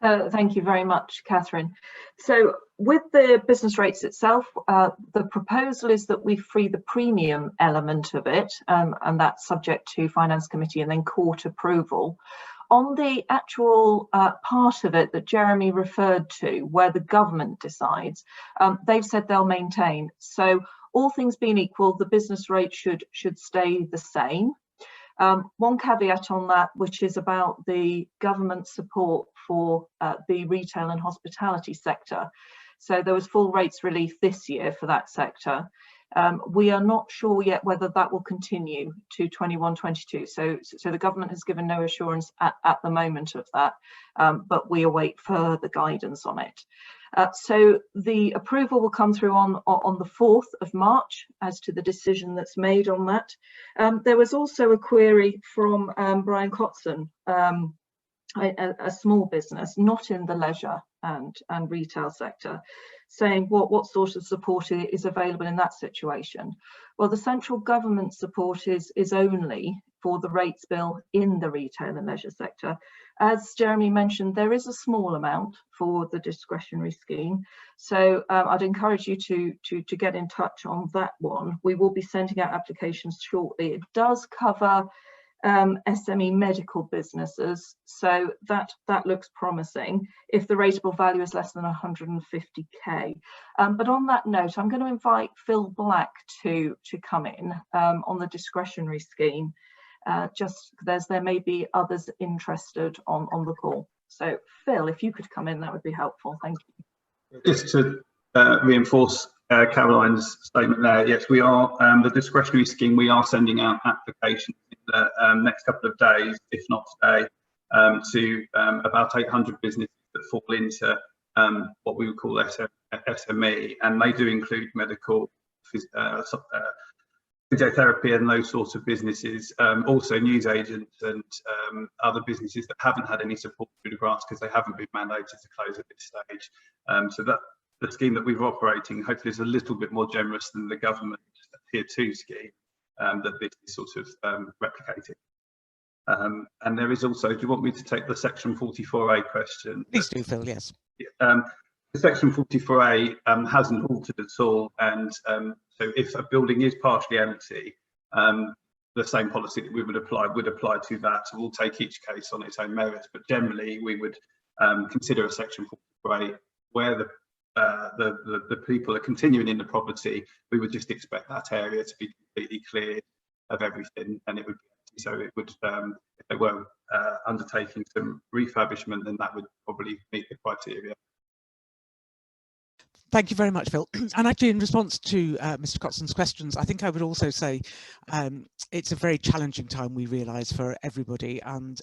Thank you very much, Catherine. So with the business rates itself, the proposal is that we free the premium element of it, and that's subject to Finance Committee and then court approval. On the actual part of it that Jeremy referred to, where the government decides, they've said they'll maintain. So all things being equal, the business rate should stay the same. One caveat on that, which is about the government support for the retail and hospitality sector. So there was full rates relief this year for that sector. We are not sure yet whether that will continue to 21-22. So the government has given no assurance at the moment of that, but we await further guidance on it. So the approval will come through on the 4th of March as to the decision that's made on that. There was also a query from Brian Cotson, a small business, not in the leisure and retail sector, saying what sort of support is available in that situation. Well, the central government support is only for the rates bill in the retail and leisure sector. As Jeremy mentioned, there is a small amount for the discretionary scheme. So I'd encourage you to get in touch on that one. We will be sending out applications shortly. It does cover SME medical businesses, so that looks promising if the rateable value is less than 150k. But on that note, I'm going to invite Phil Black to come in on the discretionary scheme. Just there may be others interested on the call. So Phil, if you could come in, that would be helpful. Thank you. Just to reinforce Caroline's statement there, yes, we are, the discretionary scheme, we are sending out applications in the next couple of days, if not today, to about 800 businesses that fall into what we would call SME, and they do include medical, physiotherapy and those sorts of businesses, also news agents and other businesses that haven't had any support through the grants because they haven't been mandated to close at this stage. So that the scheme that we're operating hopefully is a little bit more generous than the government Tier 2 scheme that this is sort of replicating. And there is also, do you want me to take the section 44A question? Please do, Phil, yes. The section 44A hasn't altered at all, and so if a building is partially empty, the same policy that we would apply to that. So we'll take each case on its own merits, but generally we would consider a section 44A where the people are continuing in the property. We would just expect that area to be completely cleared of everything, and it would be, so it would, if they were undertaking some refurbishment, then that would probably meet the criteria. Thank you very much, Phil. And actually, in response to Mr. Cotson's questions, I think I would also say it's a very challenging time, we realise, for everybody. And,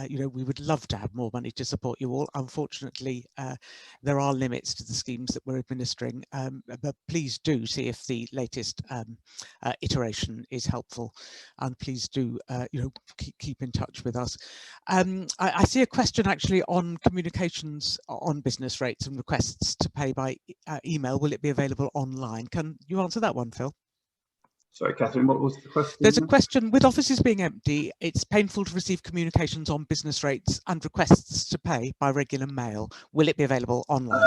you know, we would love to have more money to support you all. Unfortunately, there are limits to the schemes that we're administering. But please do see if the latest iteration is helpful. And please do, you know, keep in touch with us. I see a question actually on communications on business rates and requests to pay by email. Will it be available online? Can you answer that one, Phil? Sorry, Catherine, what was the question? There's a question, with offices being empty, it's painful to receive communications on business rates and requests to pay by regular mail. Will it be available online?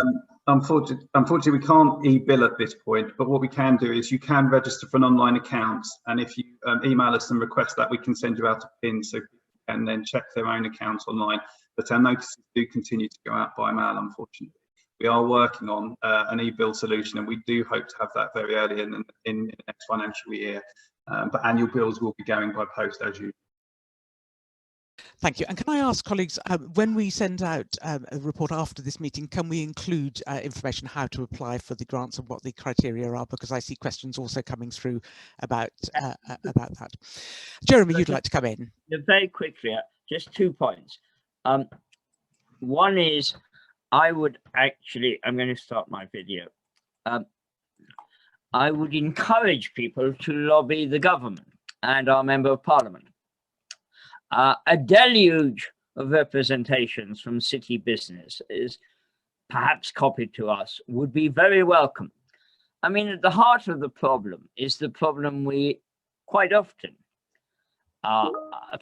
Unfortunately, we can't e-bill at this point, but what we can do is you can register for an online account, and if you email us and request that, we can send you out a PIN so people can then check their own account online. But our notices do continue to go out by mail, unfortunately. We are working on an e-bill solution, and we do hope to have that very early in the next financial year. But annual bills will be going by post as usual. Thank you. And can I ask colleagues, when we send out a report after this meeting, can we include information how to apply for the grants and what the criteria are? Because I see questions also coming through about that. Jeremy, you'd like to come in? Very quickly, just 2 points. One is, I'm going to start my video. I would encourage people to lobby the government and our Member of Parliament. A deluge of representations from city businesses, perhaps copied to us, would be very welcome. I mean, at the heart of the problem is the problem we quite often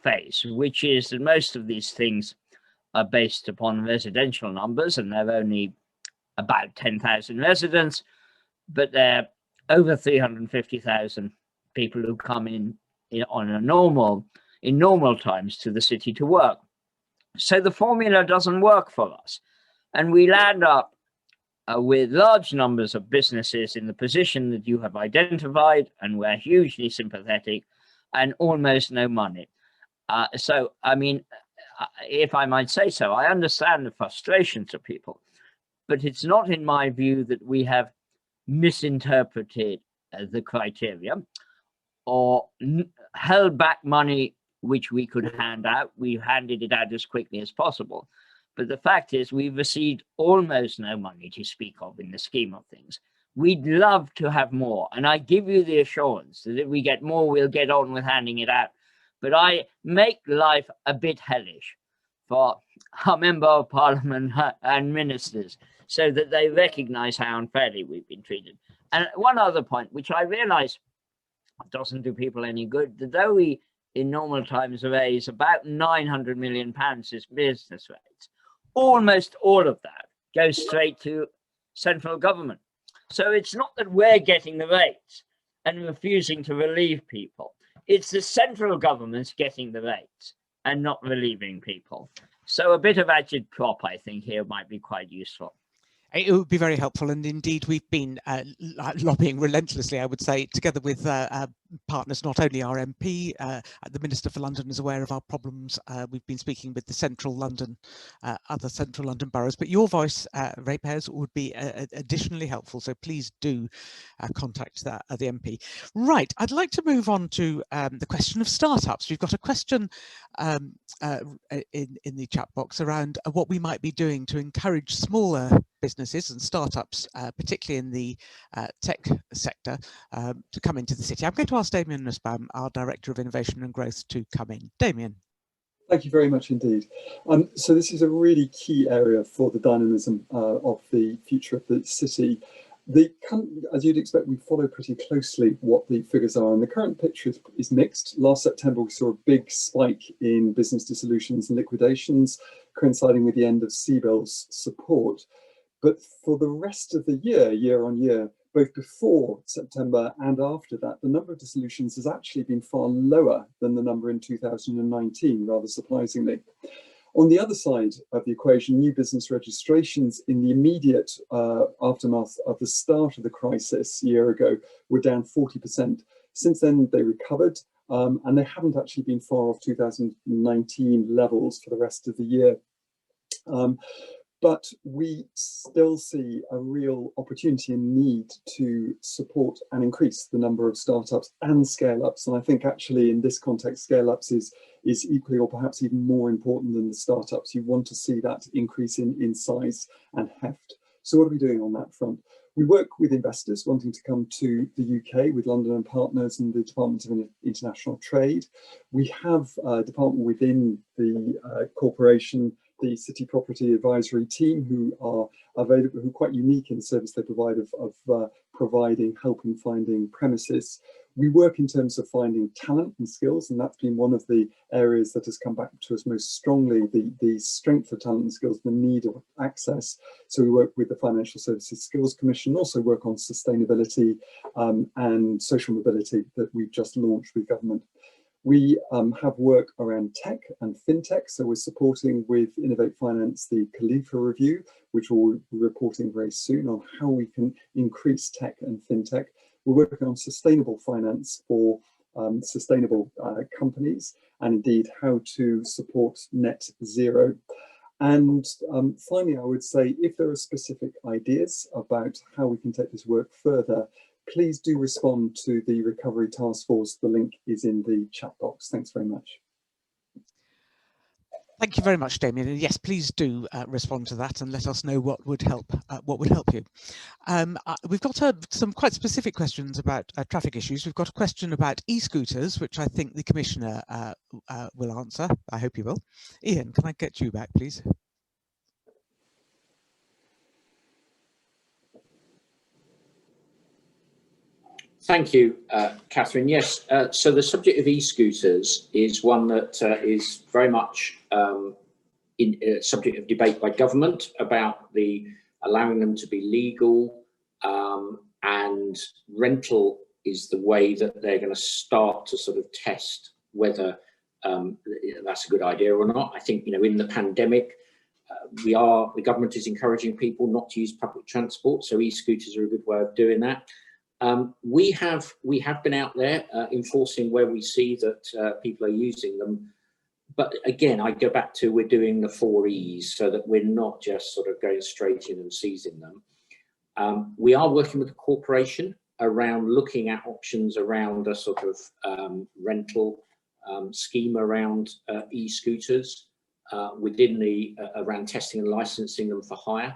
face, which is that most of these things are based upon residential numbers, and there are only about 10,000 residents, but there are over 350,000 people who come in normal times to the city to work. So the formula doesn't work for us, and we land up with large numbers of businesses in the position that you have identified, and we're hugely sympathetic, and almost no money. So, I mean, if I might say so, I understand the frustrations of people, but it's not in my view that we have misinterpreted the criteria or held back money which we could hand out. We handed it out as quickly as possible. But the fact is we've received almost no money to speak of in the scheme of things. We'd love to have more. And I give you the assurance that if we get more, we'll get on with handing it out. But I make life a bit hellish for our Member of Parliament and ministers so that they recognise how unfairly we've been treated. And one other point, which I realise doesn't do people any good, that though we in normal times raise about £900 million as business rates, almost all of that goes straight to central government. So it's not that we're getting the rates and refusing to relieve people. It's the central government's getting the rates and not relieving people. So a bit of agitprop, I think, here might be quite useful. It would be very helpful, and indeed we've been lobbying relentlessly, I would say, together with partners, not only our MP, the Minister for London is aware of our problems. We've been speaking with the central London, other central London boroughs, but your voice, ratepayers, would be additionally helpful. So please do contact the MP. Right, I'd like to move on to the question of startups. We've got a question in the chat box around what we might be doing to encourage smaller businesses and startups, particularly in the tech sector, to come into the city. I'm going to ask Damien Nussbaum, our Director of Innovation and Growth, to come in. Damien. Thank you very much indeed. So this is a really key area for the dynamism of the future of the city. As you'd expect, we follow pretty closely what the figures are, and the current picture is mixed. Last September, we saw a big spike in business dissolutions and liquidations, coinciding with the end of CBILS support. But for the rest of the year on year, both before September and after that, the number of dissolutions has actually been far lower than the number in 2019, rather surprisingly. On the other side of the equation, new business registrations in the immediate aftermath of the start of the crisis a year ago were down 40%. Since then, they recovered, and they haven't actually been far off 2019 levels for the rest of the year. But we still see a real opportunity and need to support and increase the number of startups and scale-ups. And I think actually in this context, scale-ups is equally or perhaps even more important than the startups. You want to see that increase in size and heft. So what are we doing on that front? We work with investors wanting to come to the UK with London and Partners and the Department of International Trade. We have a department within the corporation, the City Property Advisory team, who are available, who are quite unique in the service they provide of providing help in finding premises. We work in terms of finding talent and skills, and that's been one of the areas that has come back to us most strongly, the strength of talent and skills, the need of access. So we work with the Financial Services Skills Commission, also work on sustainability and social mobility that we've just launched with government. We have work around tech and fintech, so we're supporting with Innovate Finance the Khalifa review, which we'll be reporting very soon on how we can increase tech and fintech. We're working on sustainable finance for sustainable companies, and indeed how to support net zero. And finally, I would say if there are specific ideas about how we can take this work further, please do respond to the Recovery Task Force. The link is in the chat box. Thanks very much. Thank you very much, Damien. And yes, please do respond to that and let us know what would help you. We've got some quite specific questions about traffic issues. We've got a question about e-scooters, which I think the Commissioner will answer. I hope he will. Ian, can I get you back, please? Thank you, Catherine. Yes, so the subject of e-scooters is one that is very much subject of debate by government about allowing them to be legal, and rental is the way that they're going to start to sort of test whether that's a good idea or not. I think, in the pandemic, the government is encouraging people not to use public transport, so e-scooters are a good way of doing that. We have been out there enforcing where we see that people are using them. But again, I go back to we're doing the 4 E's so that we're not just sort of going straight in and seizing them. We are working with the corporation around looking at options around a sort of rental scheme around e-scooters within around testing and licensing them for hire.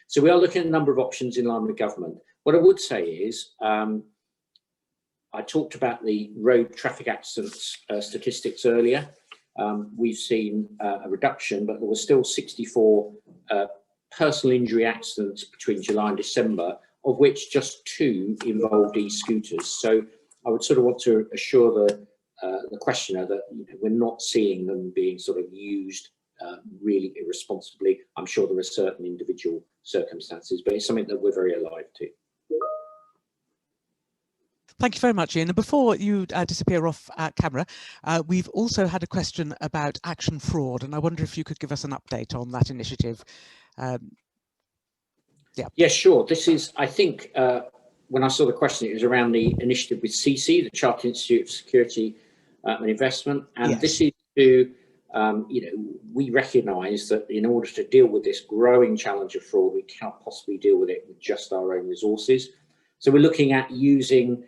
So we are looking at a number of options in line with government. What I would say is, I talked about the road traffic accidents statistics earlier. We've seen a reduction, but there were still 64 personal injury accidents between July and December, of which just 2 involved e-scooters. So I would sort of want to assure the questioner that we're not seeing them being sort of used really irresponsibly. I'm sure there are certain individual circumstances, but it's something that we're very alive to. Thank you very much, Ian. And before you disappear off camera, we've also had a question about action fraud, and I wonder if you could give us an update on that initiative. Yeah, sure. This is, I think, when I saw the question, it was around the initiative with CC, the Chartered Institute of Security and Investment, and yes. This is to, we recognise that in order to deal with this growing challenge of fraud, we cannot possibly deal with it with just our own resources. So we're looking at using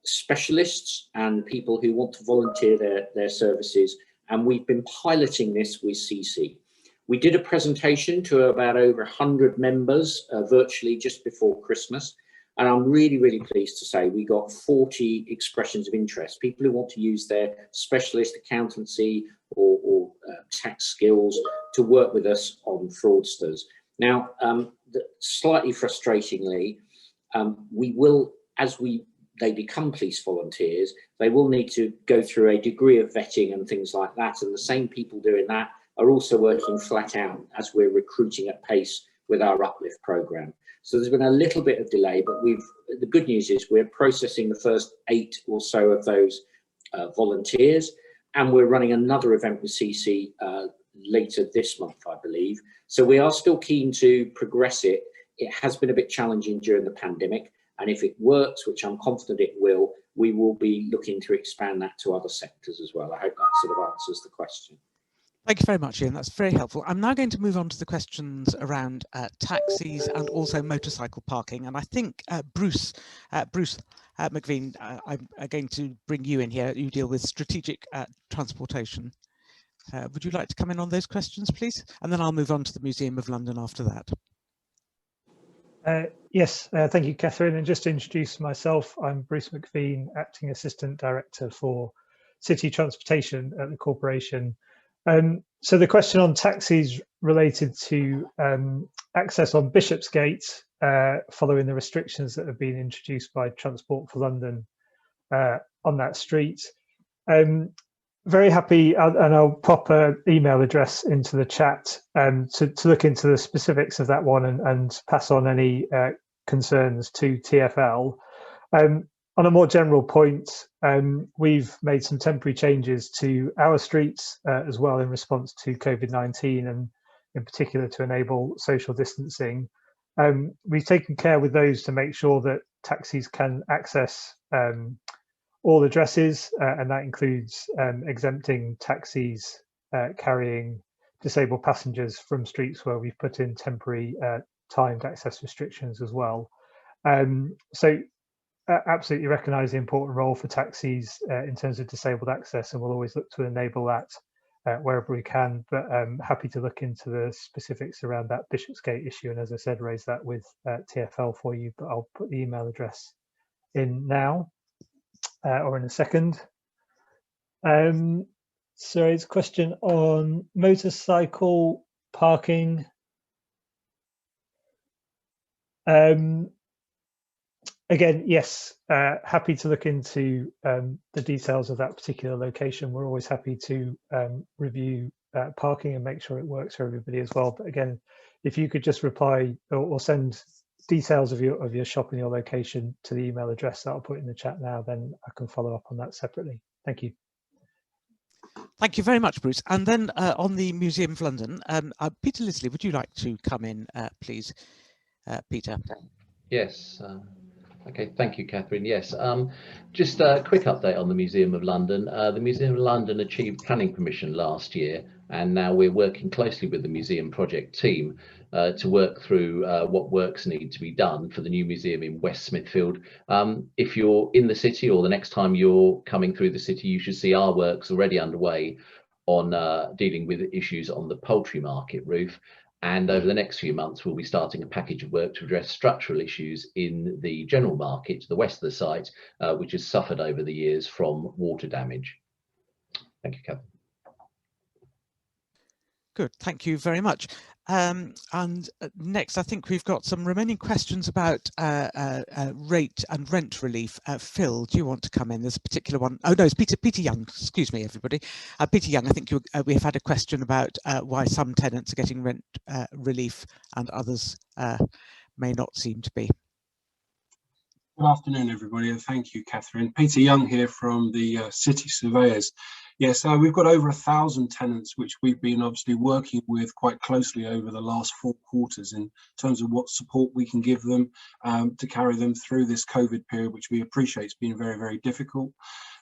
specialists and people who want to volunteer their services, and we've been piloting this with CC. We did a presentation to about over 100 members virtually just before Christmas, and I'm really, really pleased to say we got 40 expressions of interest, people who want to use their specialist accountancy or tax skills to work with us on fraudsters. Now, slightly frustratingly, We will, as they become police volunteers, they will need to go through a degree of vetting and things like that. And the same people doing that are also working flat out as we're recruiting at pace with our Uplift program. So there's been a little bit of delay, but the good news is we're processing the first 8 or so of those volunteers, and we're running another event with CC later this month, I believe. So we are still keen to progress it. It has been a bit challenging during the pandemic, and if it works, which I'm confident it will, we will be looking to expand that to other sectors as well. I hope that sort of answers the question. Thank you very much, Ian. That's very helpful. I'm now going to move on to the questions around taxis and also motorcycle parking. And I think Bruce McVean, I'm going to bring you in here. You deal with strategic transportation. Would you like to come in on those questions, please? And then I'll move on to the Museum of London after that. Yes, thank you, Catherine. And just to introduce myself, I'm Bruce McVean, Acting Assistant Director for City Transportation at the Corporation. So the question on taxis related to access on Bishopsgate following the restrictions that have been introduced by Transport for London on that street. Very happy, and I'll pop an email address into the chat to look into the specifics of that one and pass on any concerns to TfL. On a more general point, we've made some temporary changes to our streets as well in response to COVID-19 and in particular to enable social distancing. We've taken care with those to make sure that taxis can access all addresses, and that includes exempting taxis carrying disabled passengers from streets where we've put in temporary timed access restrictions as well. So absolutely recognise the important role for taxis in terms of disabled access, and we'll always look to enable that wherever we can, but happy to look into the specifics around that Bishopsgate issue, and as I said, raise that with TfL for you, but I'll put the email address in now or in a second. So it's a question on motorcycle parking. Again, yes, happy to look into the details of that particular location. We're always happy to review parking and make sure it works for everybody as well. But again, if you could just reply or send details of your shop and your location to the email address that I'll put in the chat now, then I can follow up on that separately. Thank you. Thank you very much, Bruce. And then on the Museum of London, Peter Lisley, would you like to come in, please, Peter? Yes. Okay, thank you, Catherine. Yes, just a quick update on the Museum of London. The Museum of London achieved planning permission last year, and now we're working closely with the museum project team to work through what works need to be done for the new museum in West Smithfield. If you're in the city or the next time you're coming through the city, you should see our works already underway on dealing with issues on the poultry market roof. And over the next few months, we'll be starting a package of work to address structural issues in the general market to the west of the site, which has suffered over the years from water damage. Thank you, Catherine. Good, thank you very much. And next, I think we've got some remaining questions about rate and rent relief. Phil, do you want to come in? There's a particular one. Oh no, it's Peter Young. Excuse me, everybody. Peter Young, I think we have had a question about why some tenants are getting rent relief and others may not seem to be. Good afternoon, everybody, and thank you, Catherine. Peter Young here from the City Surveyors. Yes, we've got over 1,000 tenants, which we've been obviously working with quite closely over the last 4 quarters in terms of what support we can give them to carry them through this COVID period, which we appreciate has been very, very difficult.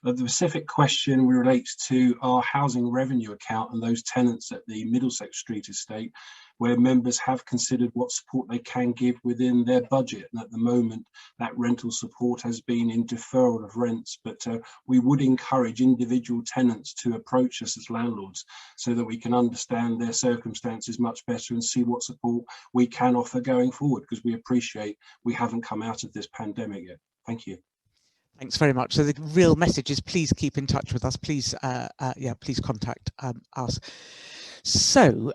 The specific question relates to our housing revenue account and those tenants at the Middlesex Street estate, where members have considered what support they can give within their budget. And at the moment, that rental support has been in deferral of rents, but we would encourage individual tenants to approach us as landlords so that we can understand their circumstances much better and see what support we can offer going forward, because we appreciate we haven't come out of this pandemic yet. Thank you. Thanks very much. So the real message is please keep in touch with us. Please, please contact us. So,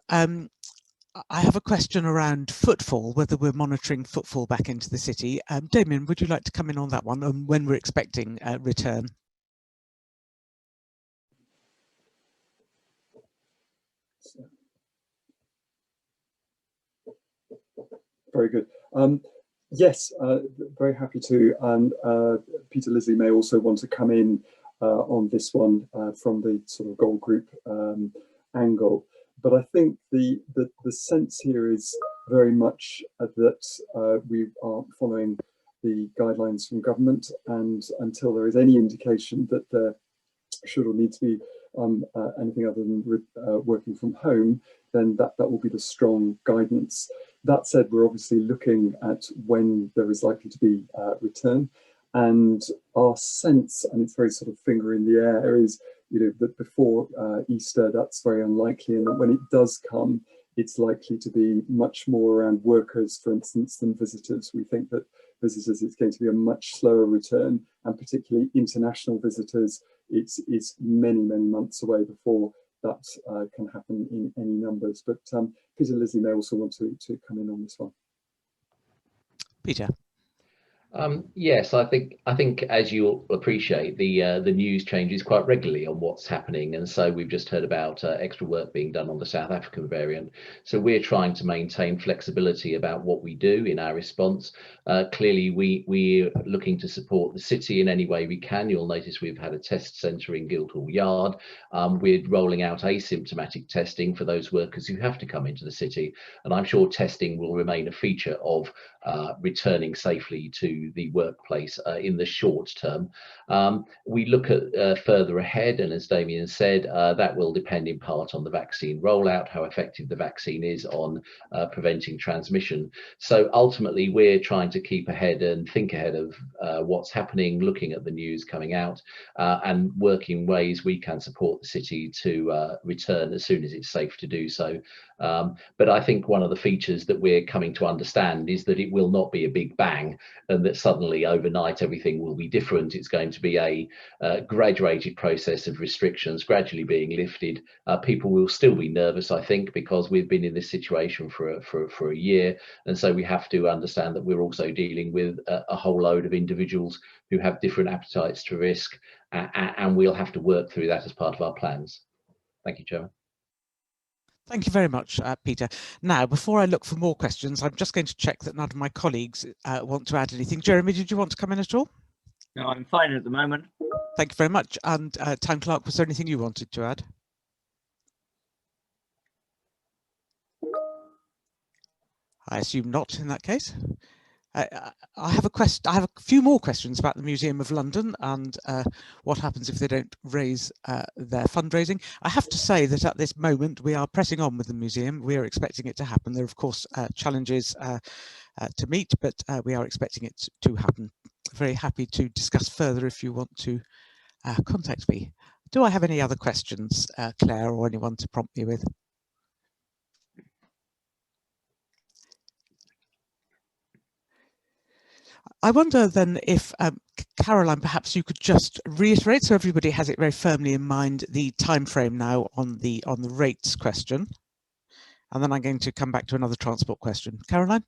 I have a question around footfall, whether we're monitoring footfall back into the city. Damien, would you like to come in on that one, and when we're expecting a return? Very good. Yes, very happy to. And Peter Lizzey may also want to come in on this one from the sort of goal group angle. But I think the sense here is very much that we are following the guidelines from government, and until there is any indication that there should or need to be anything other than working from home, then that will be the strong guidance. That said, we're obviously looking at when there is likely to be return, and our sense, and it's very sort of finger in the air, is that before Easter that's very unlikely, and that when it does come, it's likely to be much more around workers, for instance, than visitors. We think that visitors, it's going to be a much slower return, and particularly international visitors, it's many months away before that can happen in any numbers. But Peter Lizzey may also want to come in on this one. Peter. Yes, I think as you'll appreciate, the news changes quite regularly on what's happening, and so we've just heard about extra work being done on the South African variant. So we're trying to maintain flexibility about what we do in our response. Clearly, we're looking to support the city in any way we can. You'll notice we've had a test centre in Guildhall Yard. We're rolling out asymptomatic testing for those workers who have to come into the city, and I'm sure testing will remain a feature of returning safely to the workplace in the short term. We look at further ahead, and as Damien said, that will depend in part on the vaccine rollout, how effective the vaccine is on preventing transmission. So ultimately, we're trying to keep ahead and think ahead of what's happening, looking at the news coming out, and working ways we can support the city to return as soon as it's safe to do so. But I think one of the features that we're coming to understand is that it will not be a big bang, and that suddenly overnight everything will be different. It's going to be a graduated process of restrictions gradually being lifted. People will still be nervous, I think, because we've been in this situation for a year, and so we have to understand that we're also dealing with a whole load of individuals who have different appetites to risk, and we'll have to work through that as part of our plans. Thank you, Chairman. Thank you very much, Peter. Now, before I look for more questions, I'm just going to check that none of my colleagues want to add anything. Jeremy, did you want to come in at all? No, I'm fine at the moment. Thank you very much. And Town Clerk, was there anything you wanted to add? I assume not in that case. I have a few more questions about the Museum of London and what happens if they don't raise their fundraising. I have to say that at this moment we are pressing on with the museum. We are expecting it to happen. There are of course challenges to meet, but we are expecting it to happen. Very happy to discuss further if you want to contact me. Do I have any other questions, Claire, or anyone to prompt me with? I wonder then if, Caroline, perhaps you could just reiterate so everybody has it very firmly in mind the time frame now on the rates question, and then I'm going to come back to another transport question. Caroline?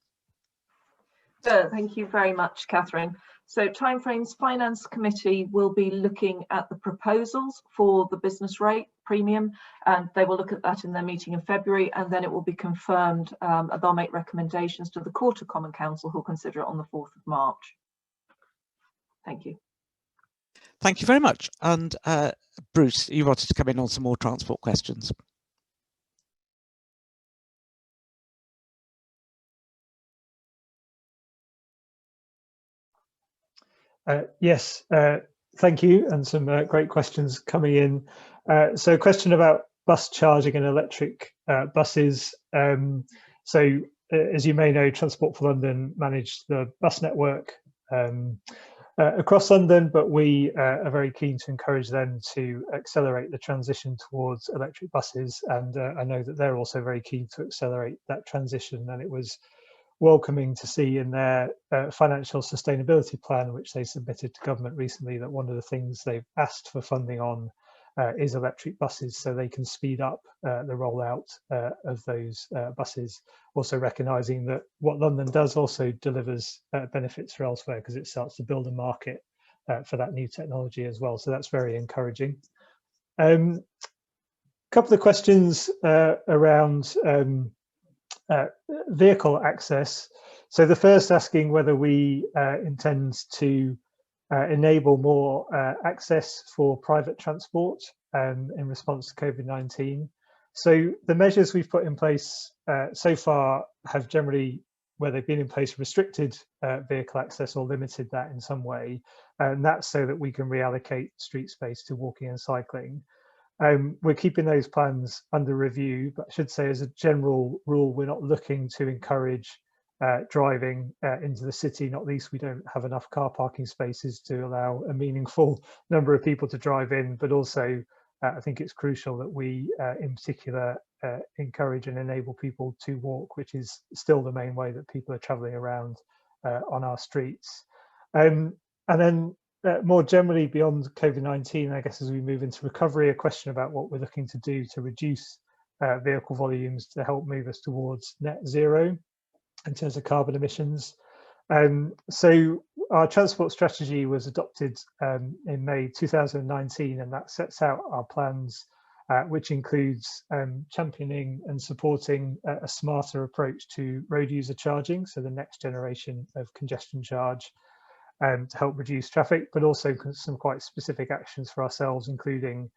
Thank you very much, Catherine. So timeframes, Finance Committee will be looking at the proposals for the business rate premium, and they will look at that in their meeting in February, and then it will be confirmed. They'll make recommendations to the Court of Common Council, who'll consider it on the 4th of March. Thank you. Thank you very much. And Bruce, you wanted to come in on some more transport questions. Yes, thank you, and some great questions coming in. So a question about bus charging and electric buses. So as you may know, Transport for London manage the bus network across London, but we are very keen to encourage them to accelerate the transition towards electric buses, and I know that they're also very keen to accelerate that transition, and it was welcoming to see in their financial sustainability plan, which they submitted to government recently, that one of the things they've asked for funding on is electric buses, so they can speed up the rollout of those buses. Also recognising that what London does also delivers benefits for elsewhere, because it starts to build a market for that new technology as well. So that's very encouraging. Couple of questions around vehicle access. So the first asking whether we intend to enable more access for private transport in response to COVID-19. So the measures we've put in place so far have generally, where they've been in place, restricted vehicle access or limited that in some way. And that's so that we can reallocate street space to walking and cycling. We're keeping those plans under review, but I should say as a general rule, we're not looking to encourage driving into the city. Not least, we don't have enough car parking spaces to allow a meaningful number of people to drive in, but also I think it's crucial that we in particular encourage and enable people to walk, which is still the main way that people are traveling around on our streets. And then more generally beyond COVID-19, I guess as we move into recovery, a question about what we're looking to do to reduce vehicle volumes to help move us towards net zero in terms of carbon emissions. So our transport strategy was adopted in May 2019, and that sets out our plans, which includes championing and supporting a smarter approach to road user charging, so the next generation of congestion charge, to help reduce traffic, but also some quite specific actions for ourselves, including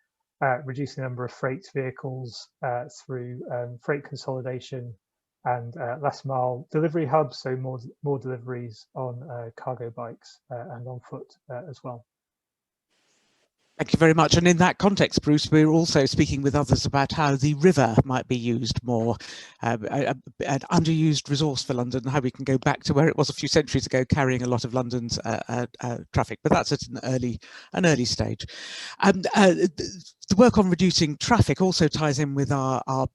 reducing the number of freight vehicles through freight consolidation and last mile delivery hubs, so more deliveries on cargo bikes and on foot as well. Thank you very much. And in that context, Bruce, we're also speaking with others about how the river might be used more, an underused resource for London, how we can go back to where it was a few centuries ago, carrying a lot of London's traffic. But that's at an early stage. The work on reducing traffic also ties in with our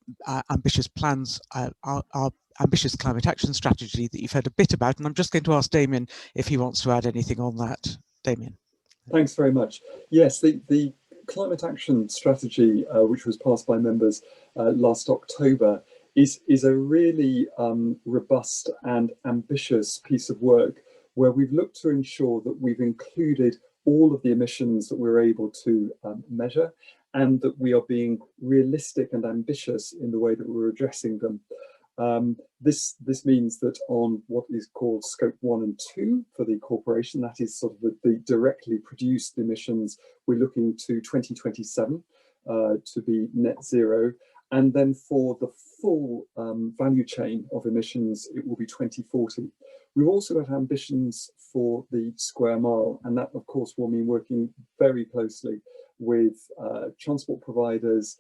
ambitious plans, our ambitious climate action strategy that you've heard a bit about. And I'm just going to ask Damien if he wants to add anything on that. Damien. Thanks very much. Yes, the climate action strategy, which was passed by members last October, is a really robust and ambitious piece of work where we've looked to ensure that we've included all of the emissions that we're able to measure, and that we are being realistic and ambitious in the way that we're addressing them. This means that on what is called scope 1 and 2 for the corporation, that is sort of the directly produced emissions, we're looking to 2027 to be net zero. And then for the full value chain of emissions, it will be 2040. We've also got ambitions for the square mile, and that of course will mean working very closely with transport providers,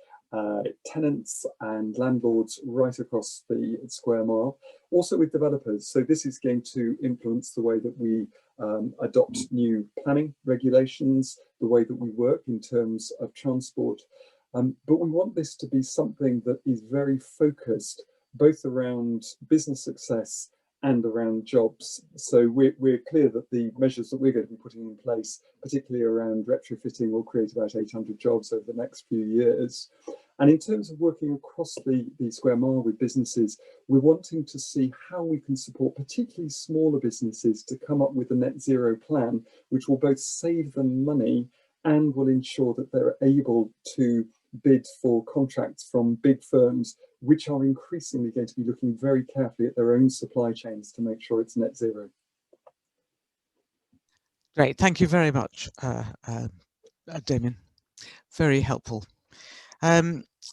tenants and landlords right across the square mile, also with developers. So this is going to influence the way that we adopt new planning regulations, the way that we work in terms of transport. But we want this to be something that is very focused, both around business success and around jobs. So we're clear that the measures that we're going to be putting in place, particularly around retrofitting, will create about 800 jobs over the next few years. And in terms of working across the square mile with businesses, we're wanting to see how we can support particularly smaller businesses to come up with a net zero plan, which will both save them money and will ensure that they're able to bid for contracts from big firms, which are increasingly going to be looking very carefully at their own supply chains to make sure it's net zero. Great, thank you very much, Damien. Very helpful.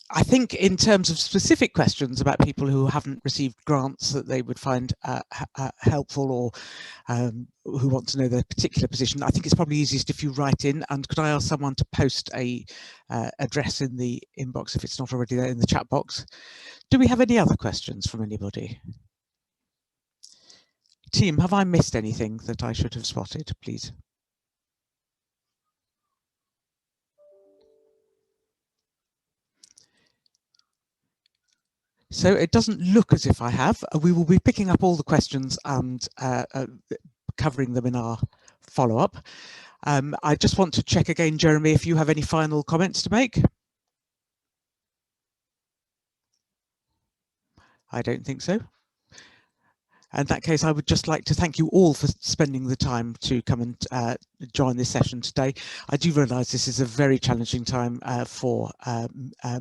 I think in terms of specific questions about people who haven't received grants that they would find helpful, or who want to know their particular position, I think it's probably easiest if you write in. And could I ask someone to post a address in the inbox if it's not already there in the chat box? Do we have any other questions from anybody? Team, have I missed anything that I should have spotted, please? So it doesn't look as if I have. We will be picking up all the questions and covering them in our follow-up. I just want to check again, Jeremy, if you have any final comments to make. I don't think so. In that case, I would just like to thank you all for spending the time to come and join this session today. I do realise this is a very challenging time for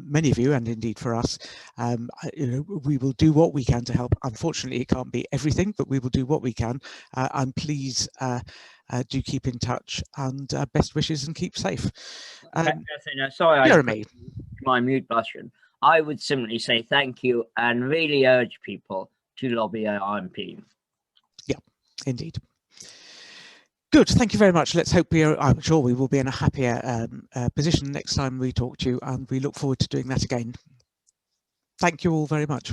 many of you, and indeed for us. You know, we will do what we can to help. Unfortunately, it can't be everything, but we will do what we can. And please do keep in touch, and best wishes and keep safe. Sorry, Jeremy. My mute button. I would simply say thank you and really urge people to lobby our MP. Yeah, indeed. Good, thank you very much. Let's hope I'm sure we will be in a happier position next time we talk to you, and we look forward to doing that again. Thank you all very much.